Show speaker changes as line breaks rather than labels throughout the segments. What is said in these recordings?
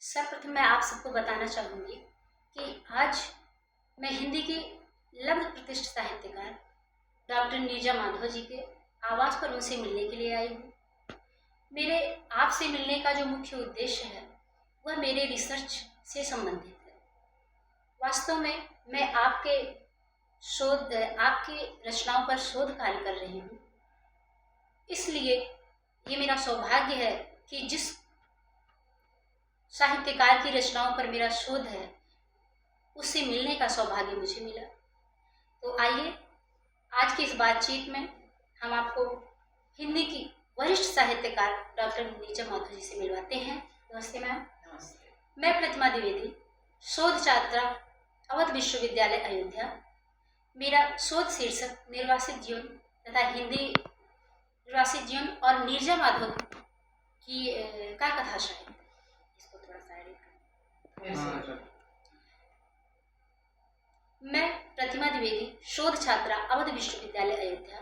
सर्वप्रथम मैं आप सबको बताना चाहूँगी कि आज मैं हिंदी के लब्ध प्रतिष्ठित साहित्यकार डॉक्टर नीरजा माधव जी के आवास पर उनसे मिलने के लिए आई हूँ। मेरे आपसे मिलने का जो मुख्य उद्देश्य है वह मेरे रिसर्च से संबंधित है। वास्तव में मैं आपकी रचनाओं पर शोध कार्य कर रही हूँ। इसलिए ये मेरा सौभाग्य है कि जिस साहित्यकार की रचनाओं पर मेरा शोध है उससे मिलने का सौभाग्य मुझे मिला। तो आइए आज की इस बातचीत में हम आपको हिंदी की वरिष्ठ साहित्यकार डॉक्टर नीरजा माधव जी से मिलवाते हैं। नमस्ते मैम।
नमस्ते।
मैं प्रतिमा द्विवेदी, शोध छात्रा, अवध विश्वविद्यालय अयोध्या। मेरा शोध शीर्षक निर्वासित जीवन तथा हिंदी निर्वासित जीवन और नीरजा माधव की का कथा साहित्य। इसको थोड़ा सा एडिट कर। मैं प्रतिमा द्विवेदी, शोध छात्रा, अवध विश्वविद्यालय अयोध्या।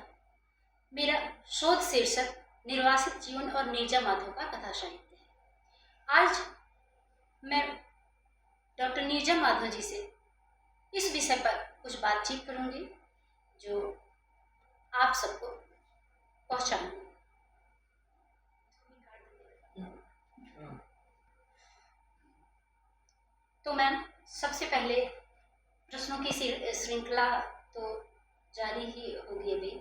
मेरा शोध शीर्षक निर्वासित जीवन और नीरजा माधव का कथा साहित्य है। आज मैं डॉक्टर नीरजा माधव जी से इस विषय पर कुछ बातचीत करूंगी जो आप सबको पहुंचाऊंगी। तो मैम, सबसे पहले प्रश्नों की श्रृंखला तो जारी ही होगी अभी।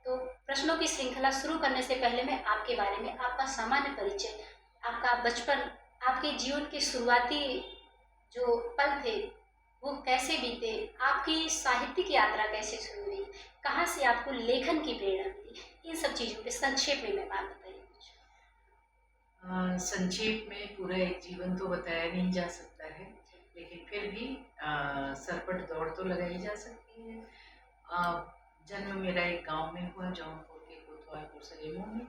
तो प्रश्नों की श्रृंखला शुरू करने से पहले मैं आपके बारे में, आपका सामान्य परिचय, आपका बचपन, आपके जीवन के शुरुआती जो पल थे वो कैसे बीते, आपकी साहित्यिक यात्रा कैसे शुरू हुई, कहाँ से आपको लेखन की प्रेरणा मिली, इन सब चीज़ों पे संक्षेप में मैं बात बताइए कुछ।
संक्षेप में पूरा एक जीवन तो बताया नहीं जा सकता है, लेकिन फिर भी सरपट दौड़ तो लगाई जा सकती है। जन्म मेरा एक गांव में हुआ, जौनपुर के कोतवालपुर सलेमों में,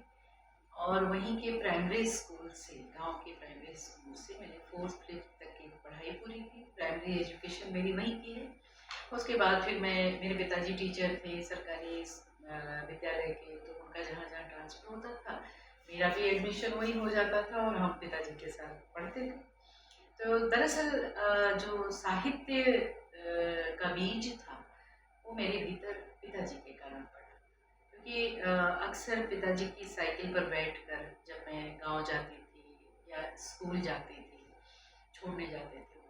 और वहीं के प्राइमरी स्कूल से, गांव के प्राइमरी स्कूल से मैंने 4th 5th तक की पढ़ाई पूरी की। प्राइमरी एजुकेशन मेरी वहीं की है। उसके बाद फिर मेरे पिताजी टीचर थे सरकारी विद्यालय के, तो उनका जहाँ जहाँ ट्रांसफ़र होता था मेरा भी एडमिशन वही हो जाता था और हम पिताजी के साथ पढ़ते थे। तो दरअसल जो साहित्य का बीज था वो मेरे भीतर पिताजी के कारण पड़ा, क्योंकि अक्सर पिताजी की साइकिल पर बैठकर जब मैं गांव जाती थी या स्कूल जाती थी, छोड़ने जाते थे,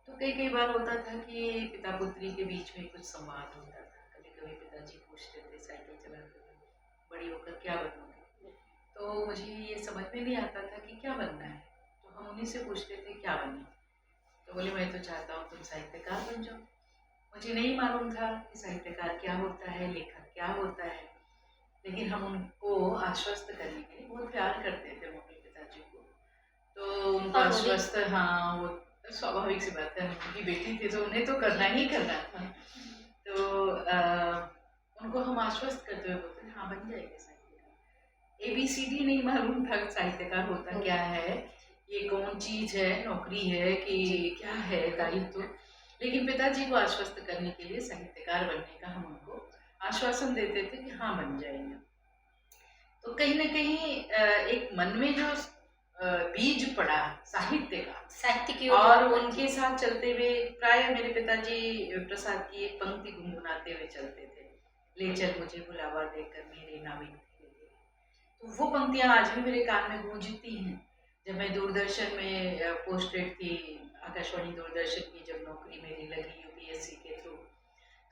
तो कई बार होता था कि पिता पुत्री के बीच में कुछ संवाद होता था। कभी कभी पिताजी पूछते थे साइकिल चलाते हुए, बड़ी होकर क्या बनोगे? तो मुझे ये समझ में नहीं आता था कि क्या बनना है, तो हम उन्हीं से पूछते थे क्या बने, तो बोले मैं तो चाहता हूँ तुम साहित्यकार बन जाओ। मुझे नहीं मालूम था कि साहित्यकार क्या होता है, लेखक क्या होता है, लेकिन हम उनको आश्वस्त करने के लिए बहुत प्यार करते थे मम्मी पिताजी को, तो उनको आश्वस्त, हाँ वो स्वाभाविक सी बात है, उनकी बेटी थी तो उन्हें तो करना ही करना था। तो उनको हम आश्वस्त करते हुए बोलते हाँ बन जाएंगे साहित्यकार। ABCD नहीं मालूम था साहित्यकार होता क्या है, ये कौन चीज़ है, नौकरी है कि क्या है, दायित्व। लेकिन पिताजी को आश्वस्त करने के लिए साहित्यकार बनने का हम उनको आश्वासन देते थे कि हाँ बन जाएंगे। तो कहीं ना कहीं एक मन में जो बीज पड़ा साहित्य की, और उनके साथ चलते हुए प्राय मेरे पिताजी प्रसाद की एक पंक्ति गुनगुनाते हुए चलते थे, ले चल मुझे बुलावा देकर मेरे नाविक धीरे धीरे। तो वो पंक्तियां आज भी मेरे कान में गूंजती हैं। जब मैं दूरदर्शन में पोस्टेड थी, आकाशवाणी दूरदर्शन की जब नौकरी मेरी लगी UPSC के थ्रू,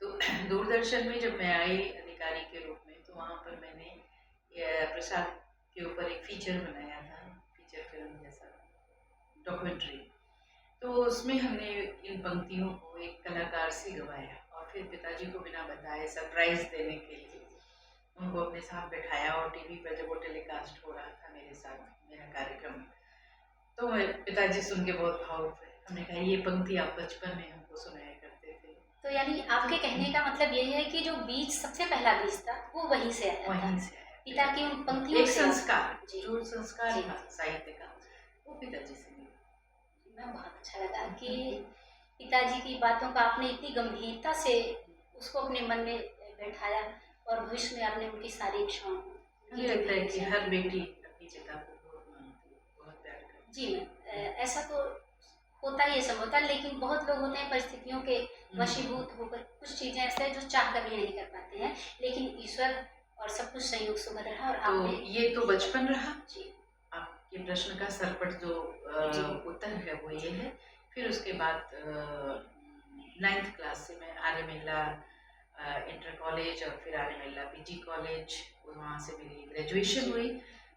तो दूरदर्शन में जब मैं आई अधिकारी के रूप में, तो वहाँ पर मैंने प्रसाद के ऊपर एक फीचर बनाया था, फीचर फिल्म जैसा डॉक्यूमेंट्री। तो उसमें हमने इन पंक्तियों को एक कलाकार से गवाया और फिर पिताजी को बिना बताए सरप्राइज देने के लिए उनको अपने साथ बैठाया, और टीवी पर जब वो टेलीकास्ट हो रहा था मेरे साथ मेरा कार्यक्रम, तो पिताजी सुन के बहुत भावुक थे। हमने कहा ये पंक्ति आप बचपन में हमको सुनाया करते थे।
तो यानी आपके कहने का मतलब ये है कि जो बीज, सबसे पहला बीज था वो वहीं से आया,
वहीं से आया,
पिता की उन पंक्तियों से।
संस्कार, जो संस्कार था साहित्य का वो पिताजी से मिला।
मैं बहुत अच्छा लगा कि पिताजी की बातों का आपने इतनी गंभीरता से उसको अपने मन में बैठाया और भविष्य में आपने उनकी सारी इच्छाओं,
मुझे लगता है कि हर बेटी अपनी पिता को बहुत मानती है, बहुत प्यार करती
जी मैम, ऐसा तो होता ही है संभवतः, लेकिन बहुत लोग होते हैं परिस्थितियों के वशीभूत होकर कुछ चीज़ें ऐसे हैं जो चाह कर भी नहीं कर पाते हैं, लेकिन ईश्वर और सब कुछ संयोग सुखद रहा और
तो
आपने
ये तो बचपन रहा।
जी
आपके प्रश्न का सरपट जो
जी
उत्तर है वो ये है। फिर उसके बाद 9th क्लास से मैं आर्य महिला इंटर कॉलेज और फिर आर्य महिला पीजी कॉलेज, वहाँ से मेरी ग्रेजुएशन हुई।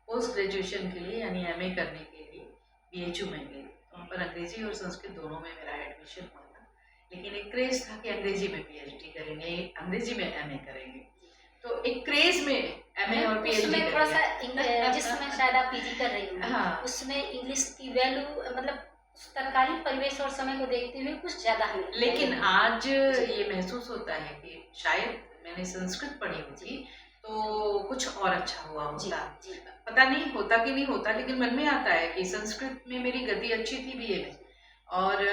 पोस्ट ग्रेजुएशन के लिए यानी एमए करने के लिए बीएचयू में गई। तो वहाँ पर अंग्रेजी और संस्कृत दोनों में मेरा एडमिशन हुआ था, लेकिन एक क्रेज था कि अंग्रेजी में पीएचडी करेंगे, अंग्रेजी में एमए करेंगे। तो एक क्रेज में एमए और पीएचडी
उसमें
कर
थोड़ा सा
लिया।
जिस समय शायद आप पीजी कर रही होंगी,
हाँ,
उसमें इंग्लिश की वैल्यू मतलब उस तत्कालीन परिवेश और समय को देखते हुए कुछ ज्यादा ही लगता है।
लेकिन आज ये महसूस होता है कि शायद मैंने संस्कृत पढ़ी होती तो कुछ और अच्छा हुआ होता।
जी
पता नहीं होता कि नहीं होता, लेकिन मन में आता है कि संस्कृत में मेरी गति अच्छी थी बीए में, और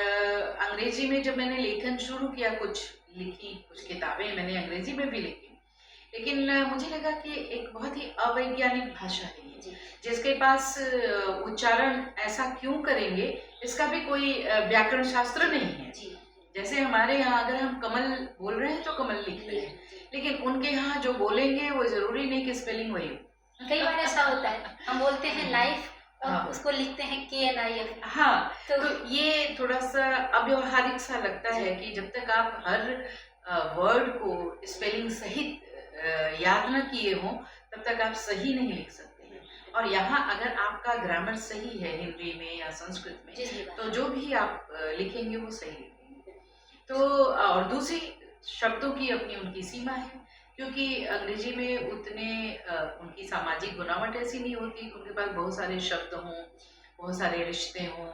अंग्रेजी में जब मैंने लेखन शुरू किया, कुछ लिखी, कुछ किताबें मैंने अंग्रेजी में भी लिखी, लेकिन मुझे लगा कि एक बहुत ही अवैज्ञानिक भाषा है ये,
जी
जिसके पास उच्चारण ऐसा क्यों करेंगे, इसका भी कोई व्याकरण शास्त्र नहीं है।
जी
जैसे हमारे यहाँ अगर हम कमल बोल रहे हैं तो कमल लिख रहे हैं, लेकिन उनके यहाँ जो बोलेंगे वो जरूरी नहीं कि स्पेलिंग वही हो।
कई बार ऐसा होता है, हम बोलते हैं लाइफ और
हाँ।
उसको लिखते हैं KNIF।
हाँ,
तो
तो ये थोड़ा सा अव्यवहारिक सा लगता है कि जब तक आप हर वर्ड को स्पेलिंग सहित याद न किए हों, तब तक आप सही नहीं लिख सकते हैं। और यहाँ अगर आपका ग्रामर सही है हिंदी में या संस्कृत में, तो जो भी आप लिखेंगे वो सही लिखेंगे। तो और दूसरी, शब्दों की अपनी उनकी सीमा है, क्योंकि अंग्रेजी में उतने उनकी सामाजिक बनावट ऐसी नहीं होती कि उनके पास बहुत सारे शब्द हों, बहुत सारे रिश्ते हों,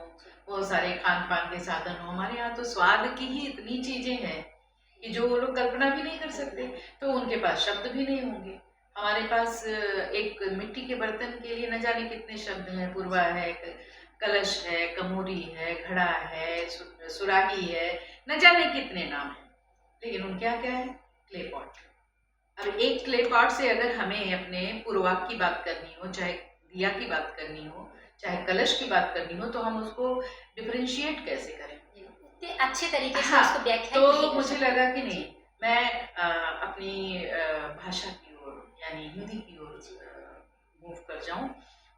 बहुत सारे खान पान के साधन हों। हमारे यहाँ तो स्वाद की ही इतनी चीज़ें हैं कि जो वो लोग कल्पना भी नहीं कर सकते, तो उनके पास शब्द भी नहीं होंगे। हमारे पास एक मिट्टी के बर्तन के लिए न जाने कितने शब्द हैं, पुरवा है, कलश है, कमोरी है, घड़ा है, सुराही है, न जाने कितने नाम हैं, लेकिन उनके यहाँ क्या है? Clay pot. अब एक क्ले पॉट से अगर हमें अपने पुरवाक की बात करनी हो, चाहे दिया की बात करनी हो, चाहे कलश की बात करनी हो, तो हम उसको डिफरेंशिएट कैसे करें?
उतने अच्छे तरीके से
हाँ,
उसको व्याख्या
तो मुझे लगा कि नहीं, मैं अपनी भाषा की ओर यानी हिंदी की ओर मूव कर जाऊं,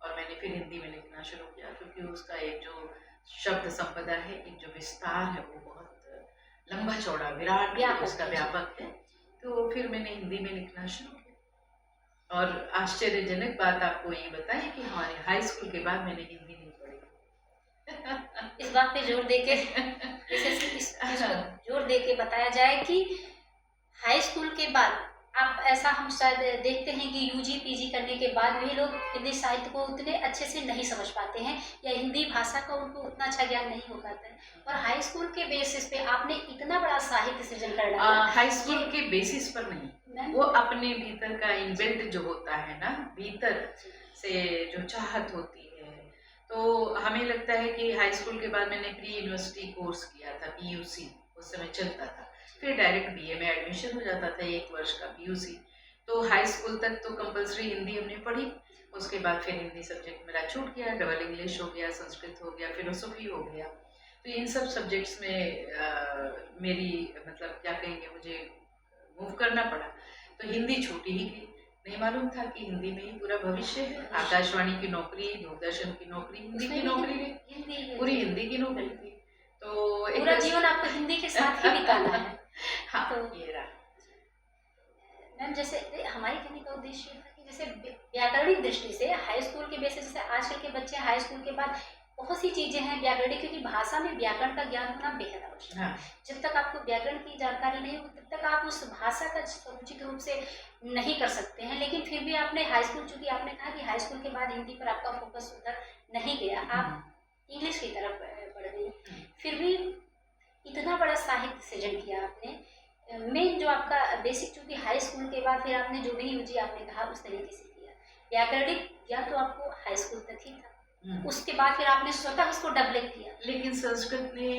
और मैंने फिर हिंदी में लिखना शुरू किया, क्योंकि उसका एक जो शब्द संपदा है, एक जो विस्तार है, वो बहुत लंबा चौड़ा विराट उसका व्यापक है। तो फिर मैंने हिंदी में लिखना शुरू किया, और आश्चर्यजनक बात आपको ये बताएं कि हमारे हाई स्कूल के बाद मैंने हिंदी नहीं पढ़ी।
इस बात पे जोर देके इस चीज को जोर देके बताया जाए कि हाई स्कूल के बाद आप ऐसा हम शायद देखते हैं कि यूजी पीजी करने के बाद भी लोग हिंदी साहित्य को उतने अच्छे से नहीं समझ पाते हैं, या हिंदी भाषा का उनको उतना अच्छा ज्ञान नहीं हो पाता है। और हाई स्कूल के बेसिस पे आपने इतना बड़ा साहित्य सृजन कर डाला।
हाई स्कूल के बेसिस पर नहीं, वो अपने भीतर का इनबिल्ट जो होता है ना, भीतर से जो चाहत होती है। तो हमें लगता है कि हाई स्कूल के बाद मैंने प्री यूनिवर्सिटी कोर्स किया था, पीयूसी उस समय चलता था, फिर डायरेक्ट बीए में एडमिशन हो जाता था, 1 वर्ष का पीयूसी। तो हाई स्कूल तक तो कंपलसरी हिंदी हमने पढ़ी, उसके बाद फिर हिंदी सब्जेक्ट मेरा छूट गया, डबल इंग्लिश हो गया, संस्कृत हो गया, फिलोसफी हो गया। तो इन सब सब्जेक्ट्स में मेरी मतलब क्या कहेंगे, मुझे मूव करना पड़ा, तो हिंदी छूटी ही गई। नहीं मालूम था कि हिंदी में ही पूरा भविष्य है, आकाशवाणी की नौकरी, दूरदर्शन की नौकरी, हिंदी की नौकरी है, पूरी हिंदी की नौकरी थी। तो
पूरा जीवन आपको हिंदी के साथ ही बिताना है।
हाँ,
तो
ये रहा।
मैम, जैसे हमारे कहने का उद्देश्य ये था कि जैसे व्याकरणिक दृष्टि से हाई स्कूल के बेसिस, जैसे आजकल के बच्चे हाई स्कूल के बाद बहुत सी चीजें हैं व्याकरणिक, क्योंकि भाषा में व्याकरण का ज्ञान होना बेहद आवश्यक है। जब तक आपको व्याकरण की जानकारी नहीं होगी, तब तक आप उस भाषा का समुचित रूप से नहीं कर सकते हैं। लेकिन फिर भी आपने हाई स्कूल, चूंकि आपने कहा कि हाई स्कूल के बाद हिंदी पर आपका फोकस उधर नहीं गया, आप इंग्लिश की तरफ बढ़ गई, फिर भी इतना बड़ा साहित्य सृजन किया आपने। मेन जो आपका बेसिक, चूंकि हाई स्कूल के बाद फिर आपने जो भी यूजी आपने कहा उस तरीके से किया, व्याकरणिक ज्ञान तो आपको हाई स्कूल तक ही था, उसके बाद फिर आपने स्वतः उसको डेवलप किया।
लेकिन संस्कृत ने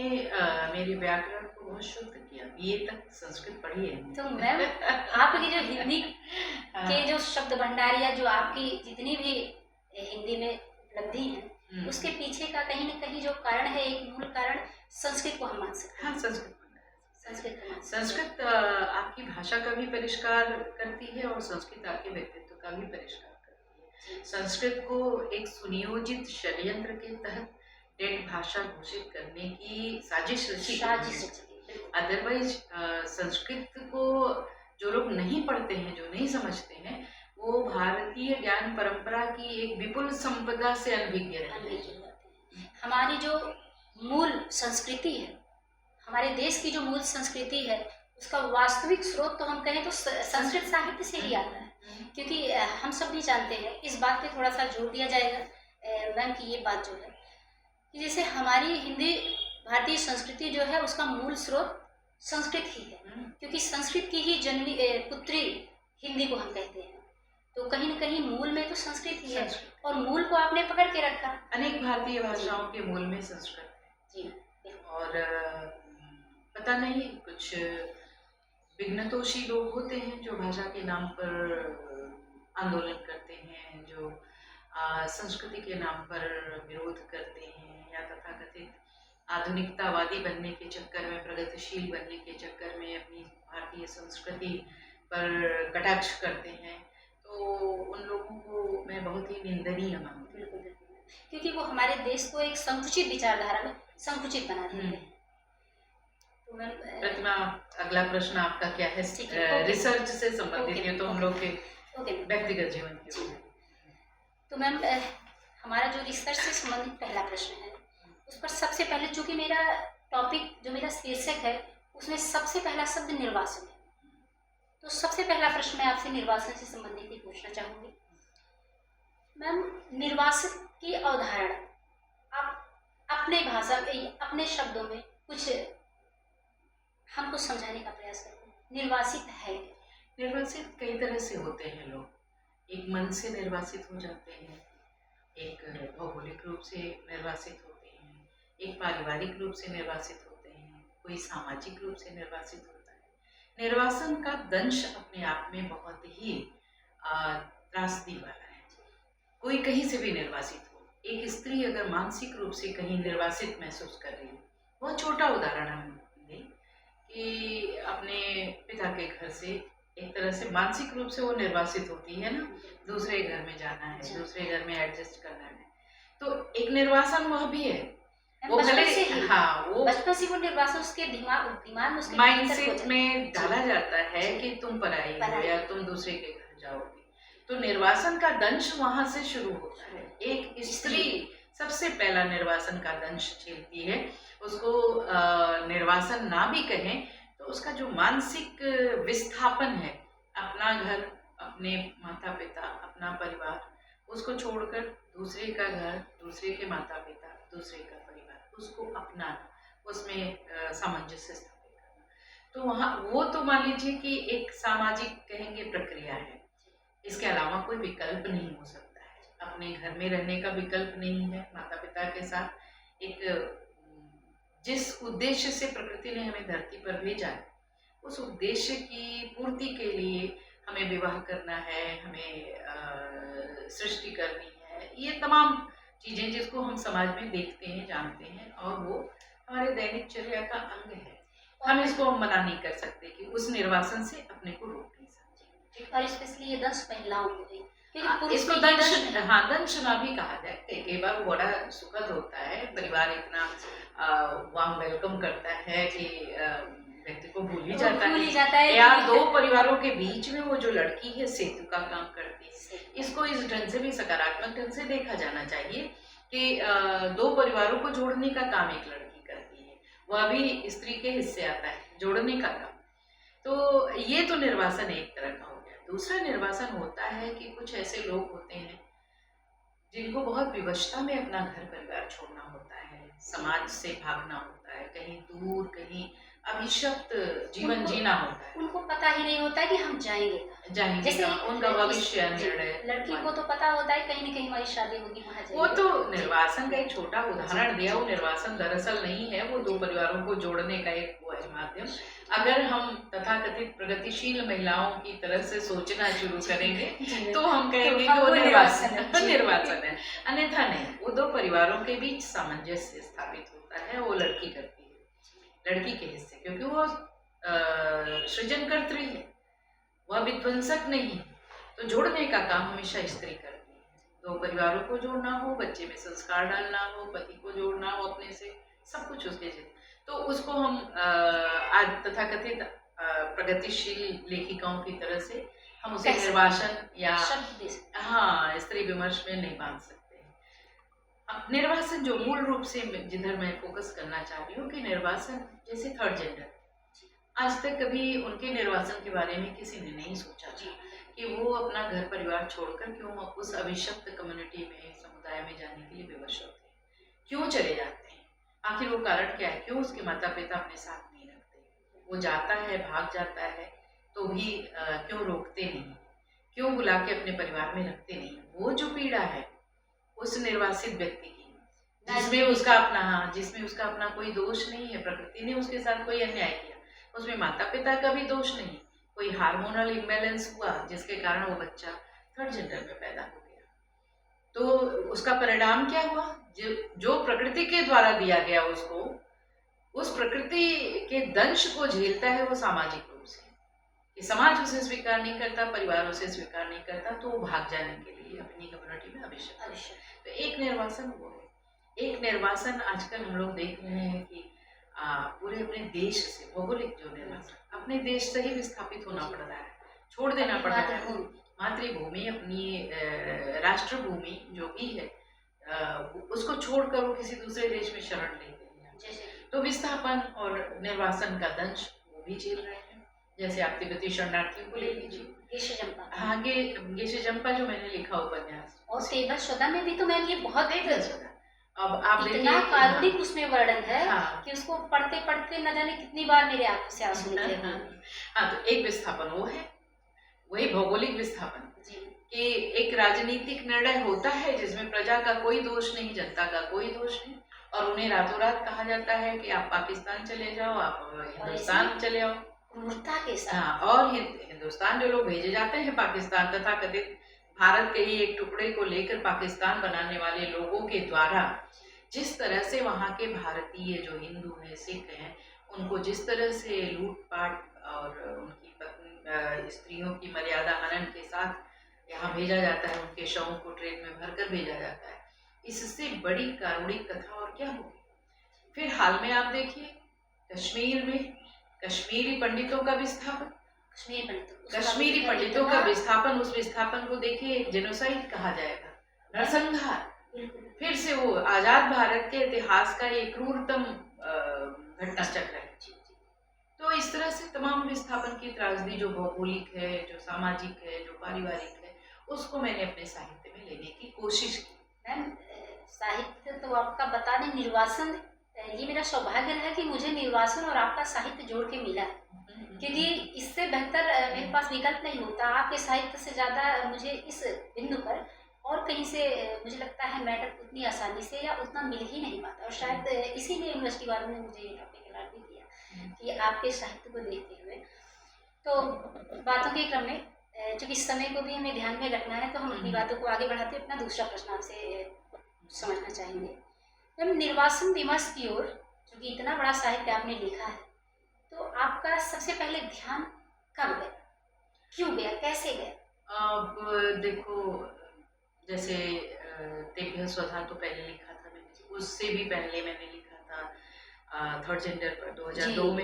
मेरे व्याकरण को बहुत शुद्ध किया, बीए तक संस्कृत पढ़ी है।
तो मैम, आपकी जो हिंदी के जो शब्द भंडार या जो आपकी जितनी भी हिंदी में उपलब्धि है, उसके पीछे का कहीं न कहीं जो कारण है, एक मूल कारण संस्कृत को हम मान सकते हैं।
हाँ, संस्कृत
संस्कृत को मान सकते हैं।
संस्कृत आपकी भाषा का भी परिष्कार करती है और संस्कृत आपके व्यक्तित्व का भी परिष्कार करती है। संस्कृत को एक सुनियोजित षड्यंत्र के तहत डेड भाषा घोषित करने की साजिश रची
साजिश रची थी, बिल्कुल।
अदरवाइज संस्कृत को जो लोग नहीं पढ़ते हैं, जो नहीं समझते हैं, वो भारतीय ज्ञान परंपरा की एक विपुल संपदा से अनभिज्ञ रहते हैं।
हमारी जो मूल संस्कृति है, हमारे देश की जो मूल संस्कृति है, उसका वास्तविक स्रोत तो हम कहें तो संस्कृत साहित्य से ही आता है। क्योंकि हम सब भी जानते हैं, इस बात पे थोड़ा सा जोर दिया जाएगा मैम की ये बात जो है कि जैसे हमारी हिंदी भारतीय संस्कृति जो है उसका मूल स्रोत संस्कृत ही है, क्योंकि संस्कृत की ही जननी पुत्री हिंदी को हम कहते हैं। तो कहीं न कहीं मूल में तो संस्कृत ही है और मूल को आपने पकड़ के रखा।
अनेक भारतीय भाषाओं के मूल में संस्कृत है
जी।
और पता नहीं कुछ विघ्नतोषी लोग होते हैं जो भाषा के नाम पर आंदोलन करते हैं, जो संस्कृति के नाम पर विरोध करते हैं या तथाकथित आधुनिकतावादी बनने के चक्कर में, प्रगतिशील बनने के चक्कर में अपनी भारतीय संस्कृति पर कटाक्ष करते हैं। तो उन लोगों को मैं बहुत ही निंदनीय मानती हूँ,
क्योंकि वो हमारे देश को एक संकुचित विचारधारा में संकुचित बना देते हैं। तो मैम
प्रतिमा, अगला प्रश्न आपका क्या है? रिसर्च से संबंधित है तो हम लोग के व्यक्तिगत जीवन के रूप में।
तो मैम हमारा जो रिसर्च से संबंधित पहला प्रश्न है, उस पर सबसे पहले, चूंकि मेरा टॉपिक जो मेरा शीर्षक है उसमें सबसे पहला शब्द निर्वासन है, तो सबसे पहला प्रश्न मैं आपसे निर्वासन से संबंधित ही पूछना चाहूँगी। मैम, निर्वासन की अवधारणा आप अपने भाषा में, अपने शब्दों में कुछ हमको समझाने का प्रयास करते हैं। निर्वासित है,
निर्वासित कई तरह से होते हैं लोग। एक मन से निर्वासित हो जाते हैं, एक भौगोलिक रूप से निर्वासित होते हैं, एक पारिवारिक रूप से निर्वासित होते हैं, कोई सामाजिक रूप से निर्वासित होता है। निर्वासन का दंश अपने आप में बहुत ही त्रासदी वाला है। कोई कहीं से भी निर्वासित हो, एक स्त्री अगर मानसिक रूप से कहीं निर्वासित महसूस कर रही है, बहुत छोटा उदाहरण हम दें कि अपने पिता के घर से एक तरह से मानसिक रूप से वो निर्वासित होती है ना, दूसरे घर में जाना है, दूसरे घर में एडजस्ट करना है, तो एक निर्वासन वह भी है। वो भले वो
बचपन से वो निर्वासन उसके दिमाग में, उसके
माइंडसेट में डाला जाता है कि तुम पराई हो या तुम दूसरे के घर जाओगे, तो निर्वासन का दंश वहां से शुरू होता है। एक स्त्री सबसे पहला निर्वासन का दंश झेलती है। उसको निर्वासन ना भी कहें तो उसका जो मानसिक विस्थापन है, अपना घर, अपने माता पिता, अपना परिवार, उसको छोड़कर दूसरे का घर, दूसरे के माता पिता, दूसरे का परिवार, उसको अपनाना, उसमें सामंजस्य स्थापित करना, तो वहाँ वो तो मान लीजिए कि एक सामाजिक कहेंगे प्रक्रिया है। इसके अलावा कोई विकल्प नहीं हो सकता है। अपने घर में रहने का विकल्प नहीं है। माता पिता के साथ एक जिस उद्देश्य से प्रकृति ने हमें धरती पर भेजा है, उस उद्देश्य की पूर्ति के लिए हमें विवाह करना है, हमें सृष्टि करनी है। ये तमाम चीज़ें जिसको हम समाज में देखते हैं, जानते हैं, और वो हमारे दैनिक चर्या का अंग है। हम इसको मना नहीं कर सकते कि उस निर्वासन से अपने को रोक नहीं सकते।
और स्पेशली ये दंश महिलाओं को भी,
इसको दंशना भी कहा जाए। कई बार वो बड़ा सुखद होता है, परिवार इतना वार्म वेलकम करता है कि व्यक्ति को भूल ही जाता है यार, दो परिवारों के बीच में वो जो लड़की है सेतु का काम करती है। इसको इस ढंग से भी सकारात्मक ढंग से देखा जाना चाहिए कि दो परिवारों को जोड़ने का काम एक लड़की करती है, वह भी स्त्री के हिस्से आता है, जोड़ने का काम। तो ये तो निर्वासन एक तरह का हो गया। दूसरा निर्वासन होता है कि कुछ ऐसे लोग होते हैं जिनको बहुत विवशता में अपना घर परिवार छोड़ना होता है, समाज से भागना होता है, कहीं दूर, कहीं अभिशप्त जीवन
उनको
जीना होता है।
उनको पता ही नहीं होता है कि हम जाएंगे कहाँ।
जाएंगे
जैसे
कहाँ, उनका भविष्य
जी,
निर्णय।
लड़की को तो पता होता है कहीं ना कहीं हमारी शादी होगी, वहाँ
वो
जाएंगे।
तो निर्वासन का एक छोटा उदाहरण
जी,
दिया, वो
जी,
निर्वासन दरअसल नहीं है, वो दो
जी।
परिवारों को जोड़ने का एक वो है माध्यम। अगर हम तथाकथित प्रगतिशील महिलाओं की तरह से सोचना शुरू करेंगे
जी,
तो हम कहेंगे
तो
कि वो
निर्वासन है,
निर्वासन
जी।
निर्वासन है, अन्यथा नहीं। वो दो परिवारों के बीच सामंजस्य स्थापित होता है, वो लड़की करती है, लड़की के हिस्से, क्योंकि वो सृजनकर्त्री है, वह विध्वंसक नहीं। तो जोड़ने का काम हमेशा स्त्री करती है। दो परिवारों को जोड़ना हो, बच्चे में संस्कार डालना हो, पति को जोड़ना हो अपने से, सब कुछ उसके जित। तो उसको हम आज तथाकथित प्रगतिशील लेखिकाओं की तरह से हम उसे
कह सकते
निर्वासन या
शब्द दे सकते
हाँ स्त्री विमर्श में नहीं बांध सकते। अब निर्वासन जो मूल रूप से जिधर मैं फोकस करना चाह रही हूँ कि निर्वासन जैसे थर्ड जेंडर, आज तक कभी उनके निर्वासन के बारे में किसी ने नहीं सोचा
जी।
कि वो अपना घर परिवार छोड़कर क्यों उस अभिशप्त कम्युनिटी में, समुदाय में जाने के लिए विवश होते हैं, क्यों चले जाते हैं, आखिर वो कारण क्या है, क्यों उसके माता पिता अपने साथ नहीं रखते, वो जाता है, भाग जाता है तो भी क्यों रोकते नहीं, क्यों बुला के अपने परिवार में रखते नहीं। वो जो पीड़ा है उस निर्वासित व्यक्ति की, जिसमें उसका अपना कोई दोष नहीं है, प्रकृति ने उसके साथ कोई अन्याय किया, उसमें माता पिता का भी दोष नहीं, कोई हार्मोनल इम्बैलेंस हुआ जिसके कारण वो बच्चा थर्ड जेंडर में पैदा हो गया, तो उसका परिणाम क्या हुआ, जो प्रकृति के द्वारा दिया गया उसको, उस प्रकृति के दंश को झेलता है वो सामाजिक रूप से, कि समाज उसे स्वीकार नहीं करता, परिवार उसे स्वीकार नहीं करता, तो वो भाग जाने के लिए अपनी कम्युनिटी में अवश्य। तो एक निर्वासन वो है। एक निर्वासन आजकल हम लोग देख रहे हैं कि पूरे अपने देश से, भौगोलिक जो निर्वासन अपने देश से ही विस्थापित होना पड़ रहा है, छोड़ देना पड़ रहा है। मातृभूमि, अपनी राष्ट्रभूमि जो भी है, उसको छोड़कर वो किसी दूसरे देश में शरण लेते हैं, तो विस्थापन और निर्वासन का दंश वो भी झेल रहे हैं। जैसे आप तिब्बती शरणार्थियों को ले लीजिए, हाँ गेशे जंपा जो मैंने लिखा उपन्यास,
और तेबसुदा में भी तो मैम ये बहुत
अब आप
इतना कारुणिक उसमें वर्णन है
हाँ,
कि उसको पढ़ते पढ़ते न जाने कितनी बार मेरे आंखों से आंसू निकले।
हाँ, तो एक विस्थापन वो है, वही भौगोलिक विस्थापन कि एक राजनीतिक निर्णय होता है जिसमें प्रजा का कोई दोष नहीं, जनता का कोई दोष नहीं, और उन्हें रातों रात कहा जाता है कि आप पाकिस्तान चले जाओ, आप हिंदुस्तान चले आओ,
क्रूरता के साथ।
हाँ, और हिंदुस्तान जो लोग भेजे जाते हैं पाकिस्तान, तथा कथित भारत के ही एक टुकड़े को लेकर पाकिस्तान बनाने वाले लोगों के द्वारा जिस तरह से वहाँ के भारतीय जो हिंदू हैं, सिख हैं, उनको जिस तरह से लूटपाट और उनकी स्त्रियों की मर्यादा हनन के साथ यहाँ भेजा जाता है, उनके शवों को ट्रेन में भरकर भेजा जाता है, इससे बड़ी कारुणिक कथा और क्या होगी। फिर हाल में आप देखिए कश्मीर में कश्मीरी पंडितों का विस्थापन, कश्मीरी पंडितों का विस्थापन, उस विस्थापन को देखिए एक जेनोसाइड कहा जाएगा, नरसंहार। फिर से वो आजाद भारत के इतिहास का एक क्रूरतम घटना चक्र है। तो इस तरह से तमाम विस्थापन की त्रासदी जो भौगोलिक है, जो सामाजिक है, जो पारिवारिक है, उसको मैंने अपने साहित्य में लेने की कोशिश की।
मैम साहित्य तो आपका बता दें, निर्वासन, ये मेरा सौभाग्य रहा कि मुझे निर्वासन और आपका साहित्य जोड़ के मिला, क्योंकि इससे बेहतर मेरे पास विकल्प नहीं होता। आपके साहित्य से ज़्यादा मुझे इस बिंदु पर और कहीं से मुझे लगता है मैटर उतनी आसानी से या उतना मिल ही नहीं पाता, और शायद इसीलिए यूनिवर्सिटी वालों ने मुझे ये टॉपिक अलॉट भी किया कि आपके साहित्य को देखते हुए। तो बातों के क्रम में चूँकि समय को भी हमें ध्यान में रखना है, तो हम अपनी बातों को आगे बढ़ाते हुए अपना दूसरा प्रश्न आपसे समझना चाहेंगे। मैम निर्वासन विमर्श की ओर, चूँकि इतना बड़ा साहित्य आपने लिखा है, तो आपका सबसे पहले ध्यान कब गया, क्यों गया, कैसे गया?
अब देखो, जैसे तेभ्य स्वधा तो पहले लिखा था मैंने, उससे भी पहले मैंने लिखा था थर्ड जेंडर पर 2002 में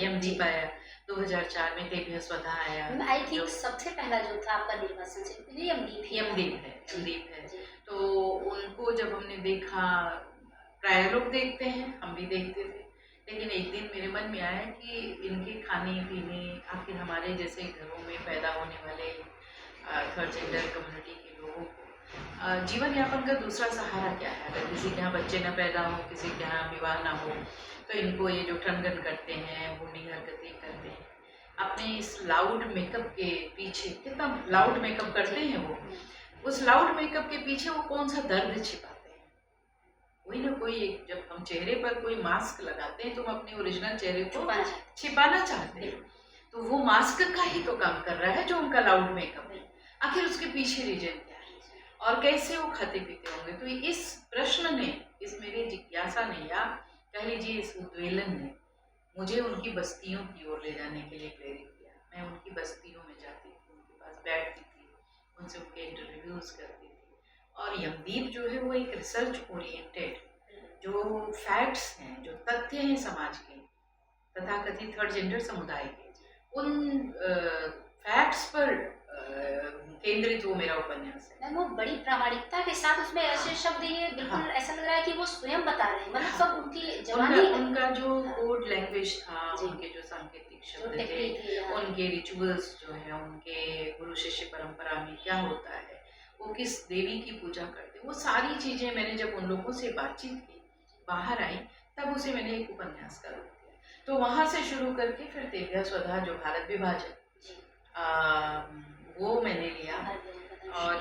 यमदीप आया, 2004 में तेभ्य स्वधा आया।
आई थिंक सबसे पहला जो था आपका निर्वासन से
यमदीप है। तो उनको जब हमने देखा, प्राय लोग देखते हैं, हम भी देखते थे, लेकिन एक दिन मेरे मन में आया कि इनके खाने पीने, आखिर हमारे जैसे घरों में पैदा होने वाले थर्ड जेंडर कम्युनिटी के लोगों को जीवन यापन का दूसरा सहारा क्या है? अगर किसी के यहाँ बच्चे न पैदा हो, किसी के यहाँ विवाह ना हो, तो इनको ये जो ठनगन करते हैं, बूढ़ी हरकतें करते हैं, अपने इस लाउड मेकअप के पीछे कितना लाउड मेकअप करते हैं वो, उस लाउड मेकअप के पीछे वो कौन सा दर्द छिपाते हैं? कोई ना कोई एक, जब हम चेहरे पर कोई मास्क लगाते हैं तो हम अपने ओरिजिनल चेहरे को छिपाना चाहते हैं, तो वो मास्क का ही तो काम कर रहा है जो उनका लाउड मेकअप है। आखिर उसके पीछे रीजन क्या है और कैसे वो खाते पीते होंगे? तो इस प्रश्न ने, इस मेरी जिज्ञासा ने, या कह लीजिए इस उद्वेलन ने मुझे उनकी बस्तियों की ओर ले जाने के लिए प्रेरित किया। मैं उनकी बस्तियों में जाती थी, उनके पास बैठती थी, उनसे उनके इंटरव्यूज करती थी। और यमदीप जो है वो एक रिसर्च ओरिएंटेड, जो फैक्ट्स हैं, जो तथ्य हैं समाज के, तथाकथित थर्ड जेंडर समुदाय के, उन फैक्ट्स पर केंद्रित वो मेरा उपन्यास है।
मैम वो बड़ी प्रामाणिकता के साथ उसमें ऐसे शब्द, ये बिल्कुल ऐसा लग रहा है कि वो स्वयं बता रहे हैं, मतलब सब उनकी जवानी,
उनका जो कोड लैंग्वेज था, उनके जो सांकेतिक शब्द थे, उनके रिचुअल्स जो है, उनके गुरु शिष्य परंपरा में क्या होता है, वो किस देवी की पूजा करते, वो सारी चीजें मैंने जब उन लोगों से बातचीत की, बाहर आई, तब उसे मैंने एक उपन्यास का रूप दिया। तो वहां से शुरू करके फिर तेव्या स्वधा जो भारत विभाजन, वो मैंने लिया। और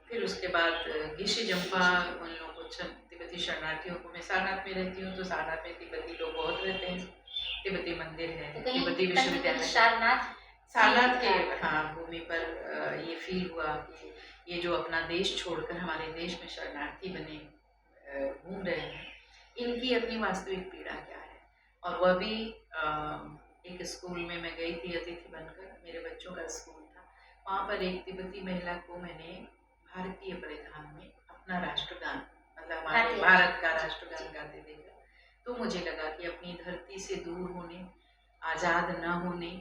फिर उसके बाद गिशे जंपा, उन लोगों को तिब्बती शरणार्थियों को, मैं सारनाथ में रहती हूँ तो सारनाथ में तिब्बती लोग बहुत रहते हैं, तिब्बती मंदिर है, तिब्बती विश्वविद्यालय, सारनाथ के भूमि पर ये फील हुआ कि ये जो अपना देश छोड़कर हमारे देश में शरणार्थी बने घूम रहे हैं, इनकी अपनी वास्तविक पीड़ा क्या है। और वह भी एक स्कूल में मैं गई थी अतिथि बनकर, मेरे बच्चों का स्कूल था, वहाँ पर एक तिब्बती महिला को मैंने भारतीय परिधान में अपना राष्ट्रगान, मतलब हमारे भारत का राष्ट्रगान गाते देखा, तो मुझे लगा कि अपनी धरती से दूर होने, आज़ाद न होने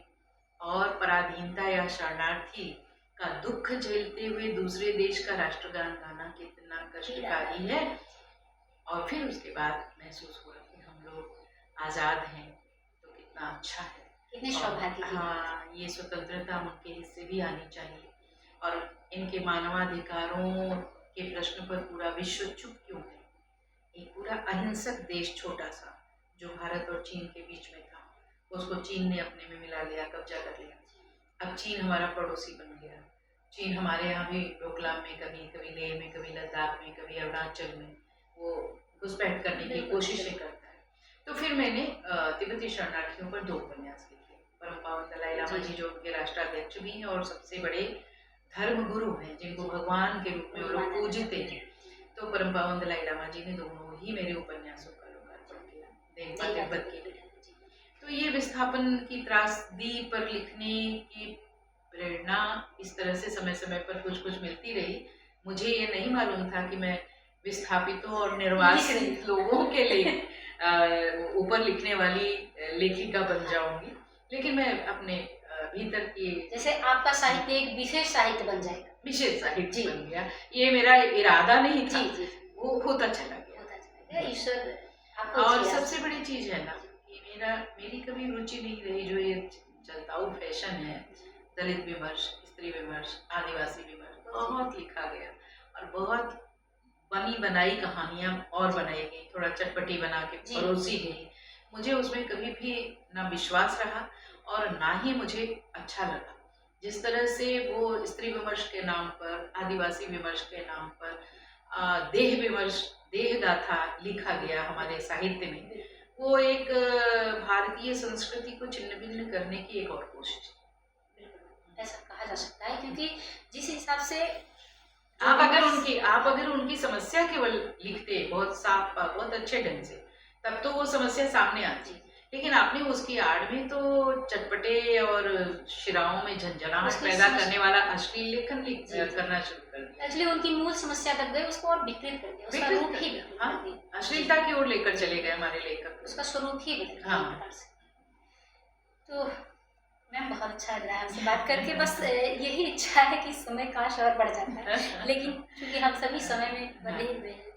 और पराधीनता या शरणार्थी का दुख झेलते हुए दूसरे देश का राष्ट्रगान गाना कितना कष्टकारी है। और फिर उसके बाद महसूस हुआ कि हम लोग आज़ाद हैं तो कितना अच्छा है,
कितने सौभाग्य।
हाँ, ये स्वतंत्रता उनके हिस्से भी आनी चाहिए। और इनके मानवाधिकारों के प्रश्न पर पूरा विश्व चुप क्यों है? एक पूरा अहिंसक देश छोटा सा जो भारत और चीन के बीच में था, उसको चीन ने अपने में मिला लिया, कब्जा कर लिया। अब चीन हमारा पड़ोसी बन गया। चीन हमारे यहाँ भी डोकलाम में, कभी कभी लेह में, कभी लद्दाख में, कभी अरुणाचल में वो घुसपैठ करने की कोशिशें करता है। तो फिर मैंने तिब्बती शरणार्थियों पर 2 उपन्यास लिखे। परम पावन दलाई लामा जी जो उनके राष्ट्राध्यक्ष भी हैं और सबसे बड़े धर्म गुरु हैं, जिनको भगवान के रूप में वो लोग पूजते हैं, तो परम पावन दलाई लामा जी ने दोनों ही मेरे उपन्यासों का लोकार्पण किया, देवपा तिब्बत के लिए। तो ये विस्थापन की त्रासदी पर लिखने की प्रेरणा इस तरह से समय समय पर कुछ कुछ मिलती रही। मुझे ये नहीं मालूम था कि मैं विस्थापितों और निर्वासित लोगों के लिए ऊपर लिखने वाली लेखिका बन जाऊंगी, लेकिन मैं अपने भीतर की, जैसे
आपका साहित्य एक विशेष साहित्य बन जाएगा,
विशेष साहित्य बन गया। ये मेरा इरादा नहीं था, वो होता चला गया ईश्वर। और सबसे बड़ी चीज है ना, मेरी कभी रुचि नहीं रही जो ये चलताऊ फैशन है, दलित विमर्श, स्त्री विमर्श, आदिवासी विमर्श, बहुत लिखा गया और बहुत बनी बनाई कहानियां और बनाई गई, थोड़ा चटपटी बना के परोसी गई। मुझे उसमें कभी भी ना विश्वास रहा और ना ही मुझे अच्छा लगा। जिस तरह से वो स्त्री विमर्श के नाम पर, आदिवासी विमर्श के नाम पर देह विमर्श, देह गाथा लिखा गया हमारे साहित्य में, वो एक भारतीय संस्कृति को छिन्न भिन्न करने की एक और कोशिश,
ऐसा कहा जा सकता है। क्योंकि जिस हिसाब से
आप अगर उनकी समस्या केवल लिखते बहुत साफ, बहुत अच्छे ढंग से, तब तो वो समस्या सामने आती, लेकिन आपने उसकी आड़ में तो चटपटे और शिराओं में झंझनाहट पैदा करने वाला अश्लील लेखन करना शुरू कर दिया।
एक्चुअली उनकी मूल समस्या तक गए, उसको और विकृत कर दिया, उसका रूप ही
अश्लीलता की ओर लेकर चले गए हमारे लेखक,
उसका स्वरूप ही बदल गया। तो मैम बहुत अच्छा लग रहा है आपसे बात करके, बस यही इच्छा है कि समय काश और बढ़ जाता है, लेकिन क्योंकि हम सभी समय में बंधे हुए हैं,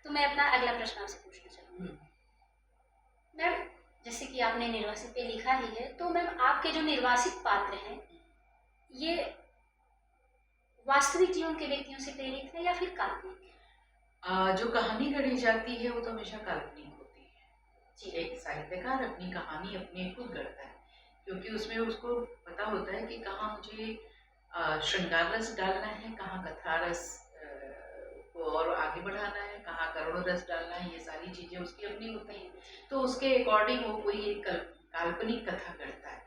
तो मैं अपना अगला प्रश्न आपसे पूछना चाहूँगी। मैम जैसे कि आपने निर्वासित पे लिखा ही है, तो मैम आपके जो निर्वासित पात्र हैं, ये वास्तविक जीवन के व्यक्तियों से प्रेरित है या फिर काल्पनिक?
जो कहानी गढ़ी जाती है वो तो हमेशा काल्पनिक होती है।
जी।
एक साहित्यकार अपनी कहानी अपने खुद गढ़ता है, क्योंकि उसमें उसको पता होता है कि कहाँ मुझे श्रृंगार रस डालना है, कहाँ कथा रस को और आगे बढ़ाना है, कहाँ करुण रस डालना है, ये सारी चीज़ें उसकी अपनी होती हैं। तो उसके अकॉर्डिंग वो कोई एक काल्पनिक कथा करता है।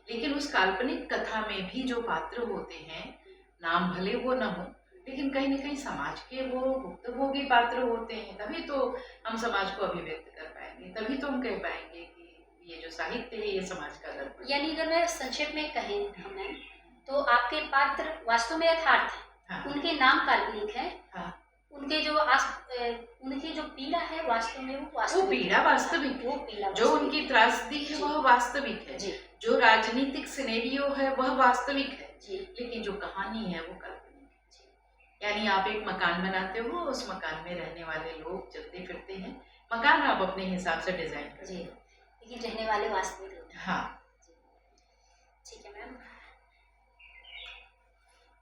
लेकिन उस काल्पनिक कथा में भी जो पात्र होते हैं, नाम भले वो न हो, लेकिन कहीं न कहीं समाज के वो भुक्तभोगी पात्र होते हैं, तभी तो हम समाज को अभिव्यक्त कर पाएँगे, तभी तो हम कह पाएँगे कि ये जो साहित्य है ये समाज का दर्पण है।
यानी अगर मैं संक्षेप में कहें हमें, तो आपके पात्र वास्तव में यथार्थ हैं,
हाँ,
उनके नाम काल्पनिक हैं,
हाँ।
उनके जो उनकी जो पीड़ा है वास्तव में वो
वो
वास्तविक
पीड़ा वास्तविक है,
वो पीड़ा
जो
वास्तविक
उनकी त्रासदी है
जी।
वह वास्तविक है,
जी
जो राजनीतिक सिनेरियो है वह वास्तविक है,
जी
लेकिन जो कहानी है वो काल्पनिक है।
जी
यानी आप एक मकान बनाते हो, उस मकान में रहने वाले लोग चलते फिरते हैं, मकान आप अपने हिसाब से डिजाइन करते
जी,
हो।
लेकिन रहने वाले वास्तविक लोग हैं।
हाँ,
ठीक है मैम,